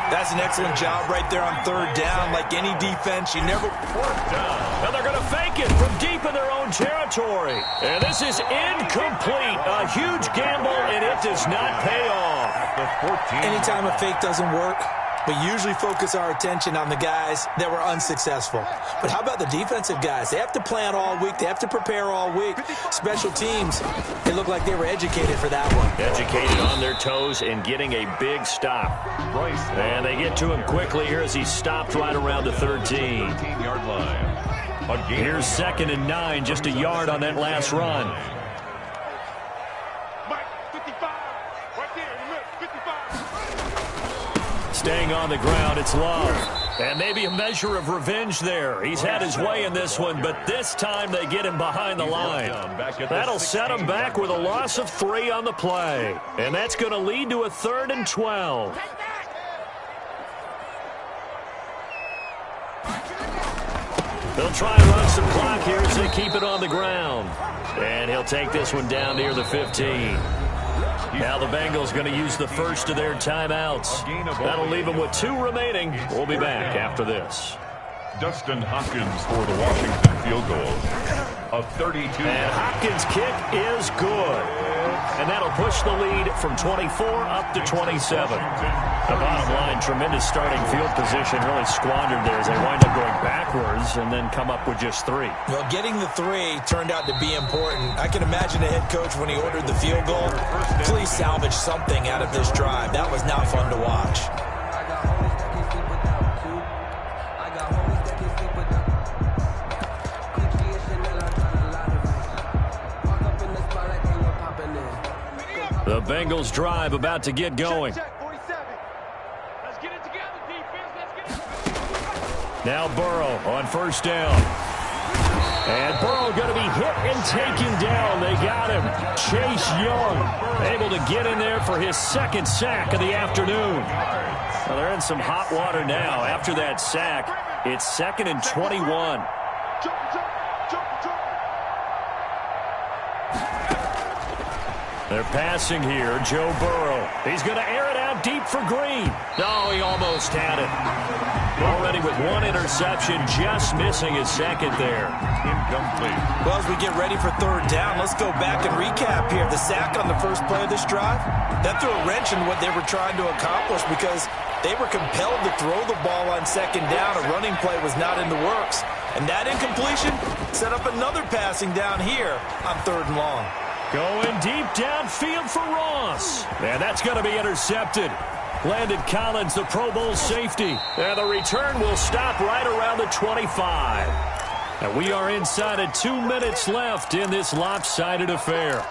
That's an excellent job right there on 3rd down. Like any defense, you never... 4th down. And they're going to fake it from deep in their own territory. And this is incomplete. A huge gamble, and it does not pay off. Anytime a fake doesn't work, we usually focus our attention on the guys that were unsuccessful. But how about the defensive guys? They have to plan all week. They have to prepare all week. Special teams, they look like they were educated for that one. Educated on their toes and getting a big stop. And they get to him quickly here as he stopped right around the 13-yard line. Here's 2nd and 9, just a yard on that last run. Staying on the ground, it's Love. And maybe a measure of revenge there. He's had his way in this one, but this time they get him behind the line. That'll set him back with a loss of 3 on the play. And that's going to lead to a 3rd and 12. They'll try and run some clock here as they keep it on the ground. And he'll take this one down near the 15. Now the Bengals going to use the first of their timeouts. That'll leave them with 2 remaining. We'll be back after this. Dustin Hopkins for the Washington field goal. A 32. And Hopkins' kick is good. And that'll push the lead from 24 up to 27. The bottom line, tremendous starting field position, really squandered there as they wind up going backwards and then come up with just 3. Well, getting the 3 turned out to be important. I can imagine the head coach when he ordered the field goal. Please salvage something out of this drive. That was not fun to watch. The Bengals drive about to get going. Check, 47. Let's get it together, defense. Let's get it. Now Burrow on first down. And Burrow going to be hit and taken down. They got him. Chase Young able to get in there for his second sack of the afternoon. Well, they're in some hot water now. After that sack, it's 2nd and 21. They're passing here. Joe Burrow. He's going to air it out deep for Green. No, he almost had it. Already with one interception, just missing his second there. Incomplete. Well, as we get ready for third down, let's go back and recap here. The sack on the first play of this drive, that threw a wrench in what they were trying to accomplish because they were compelled to throw the ball on second down. A running play was not in the works. And that incompletion set up another passing down here on 3rd and long. Going deep downfield for Ross. And that's going to be intercepted. Landon Collins, the Pro Bowl safety. And the return will stop right around the 25. And we are inside of 2 minutes left in this lopsided affair.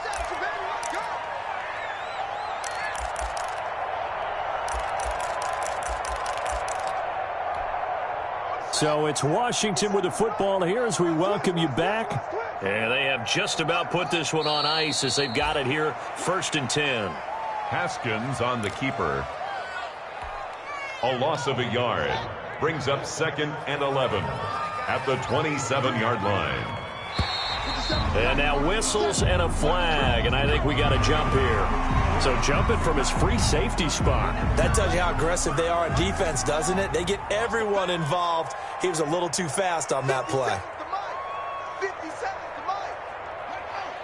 So it's Washington with the football here as we welcome you back. And they have just about put this one on ice as they've got it here, 1st and 10. Haskins on the keeper. A loss of a yard. Brings up 2nd and 11 at the 27-yard line. And now whistles and a flag, and I think we got to jump here. So jumping from his free safety spot. That tells you how aggressive they are on defense, doesn't it? They get everyone involved. He was a little too fast on that play.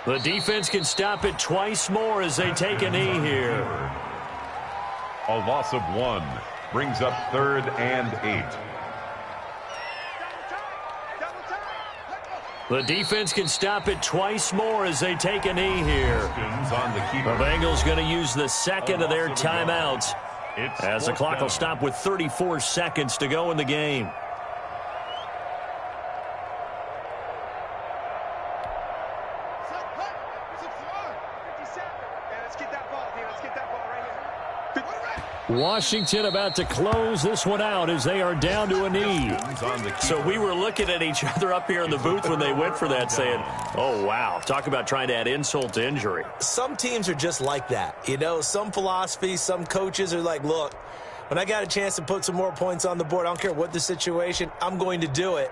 The defense can stop it twice more as they take a knee here. A loss of 1 brings up 3rd and 8. The defense can stop it twice more as they take a knee here. On the keeper. The Bengals going to use the second of their timeouts as the clock will stop with 34 seconds to go in the game. Washington about to close this one out as they are down to a knee. So we were looking at each other up here in the booth when they went for that saying, oh, wow, talk about trying to add insult to injury. Some teams are just like that. You know, some philosophies, some coaches are like, look, when I got a chance to put some more points on the board, I don't care what the situation, I'm going to do it.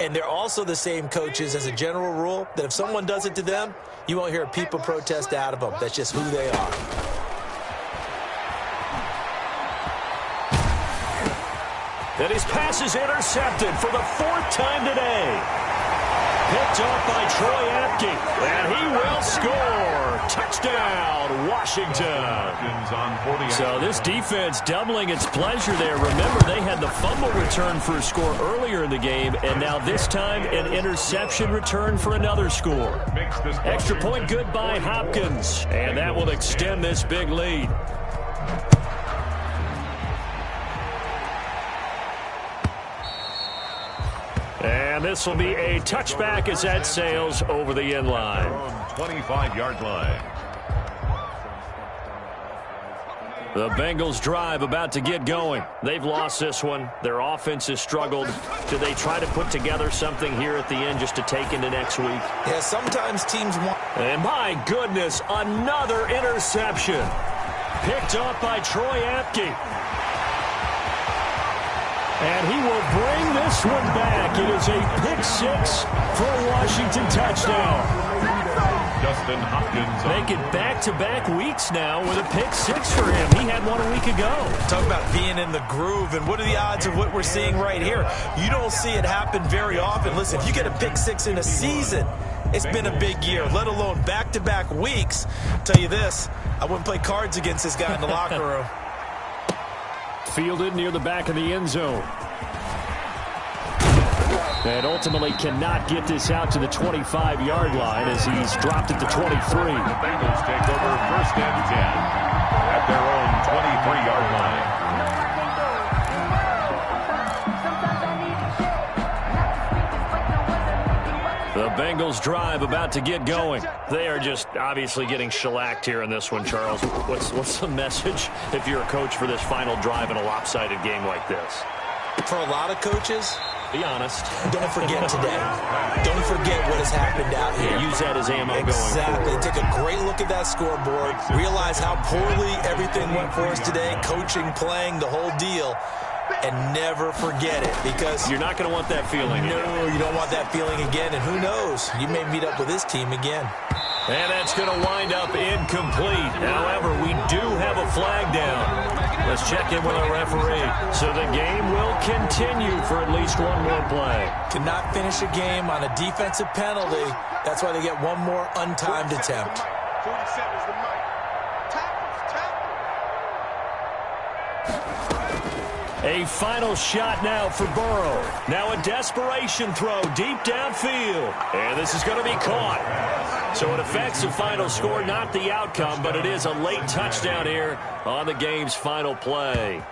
And they're also the same coaches as a general rule that if someone does it to them, you won't hear a people protest out of them. That's just who they are. And his pass is intercepted for the 4th time today. Picked off by Troy Apke. And he will score. Touchdown, Washington. So this defense doubling its pleasure there. Remember, they had the fumble return for a score earlier in the game. And now this time, an interception return for another score. Extra point good by Hopkins. And that will extend this big lead. And this will be a touchback as that sails over the end line. 25-yard line. The Bengals drive about to get going. They've lost this one. Their offense has struggled. Do they try to put together something here at the end just to take into next week? Yeah, sometimes teams want... And my goodness, another interception. Picked off by Troy Apke. And he will bring this one back. It is a pick-6 for a Washington touchdown. Justin Hopkins. Make it back-to-back weeks now with a pick-6 for him. He had one a week ago. Talk about being in the groove, and what are the odds of what we're seeing right here? You don't see it happen very often. Listen, if you get a pick-6 in a season, it's been a big year, let alone back-to-back weeks. I'll tell you this, I wouldn't play cards against this guy in the locker room. Fielded near the back of the end zone. And ultimately cannot get this out to the 25-yard line as he's dropped at the 23. The Bengals take over 1st and 10 at their own 23-yard line. The Bengals drive about to get going. They are just obviously getting shellacked here in this one, Charles. What's the message if you're a coach for this final drive in a lopsided game like this? For a lot of coaches, be honest. Don't forget today. Don't forget what has happened out here. Use that as ammo exactly. going forward. Take a great look at that scoreboard. Realize how poorly everything went for us today. Coaching, playing, the whole deal. And never forget it, because you're not going to want that feeling again. No, you don't want that feeling again. And who knows? You may meet up with this team again. And that's going to wind up incomplete. However, we do have a flag down. Let's check in with our referee. So the game will continue for at least one more play. Cannot finish a game on a defensive penalty. That's why they get one more untimed attempt. 47 is the mic. A final shot now for Burrow. Now a desperation throw deep downfield. And this is going to be caught. So it affects the final score, not the outcome, but it is a late touchdown here on the game's final play.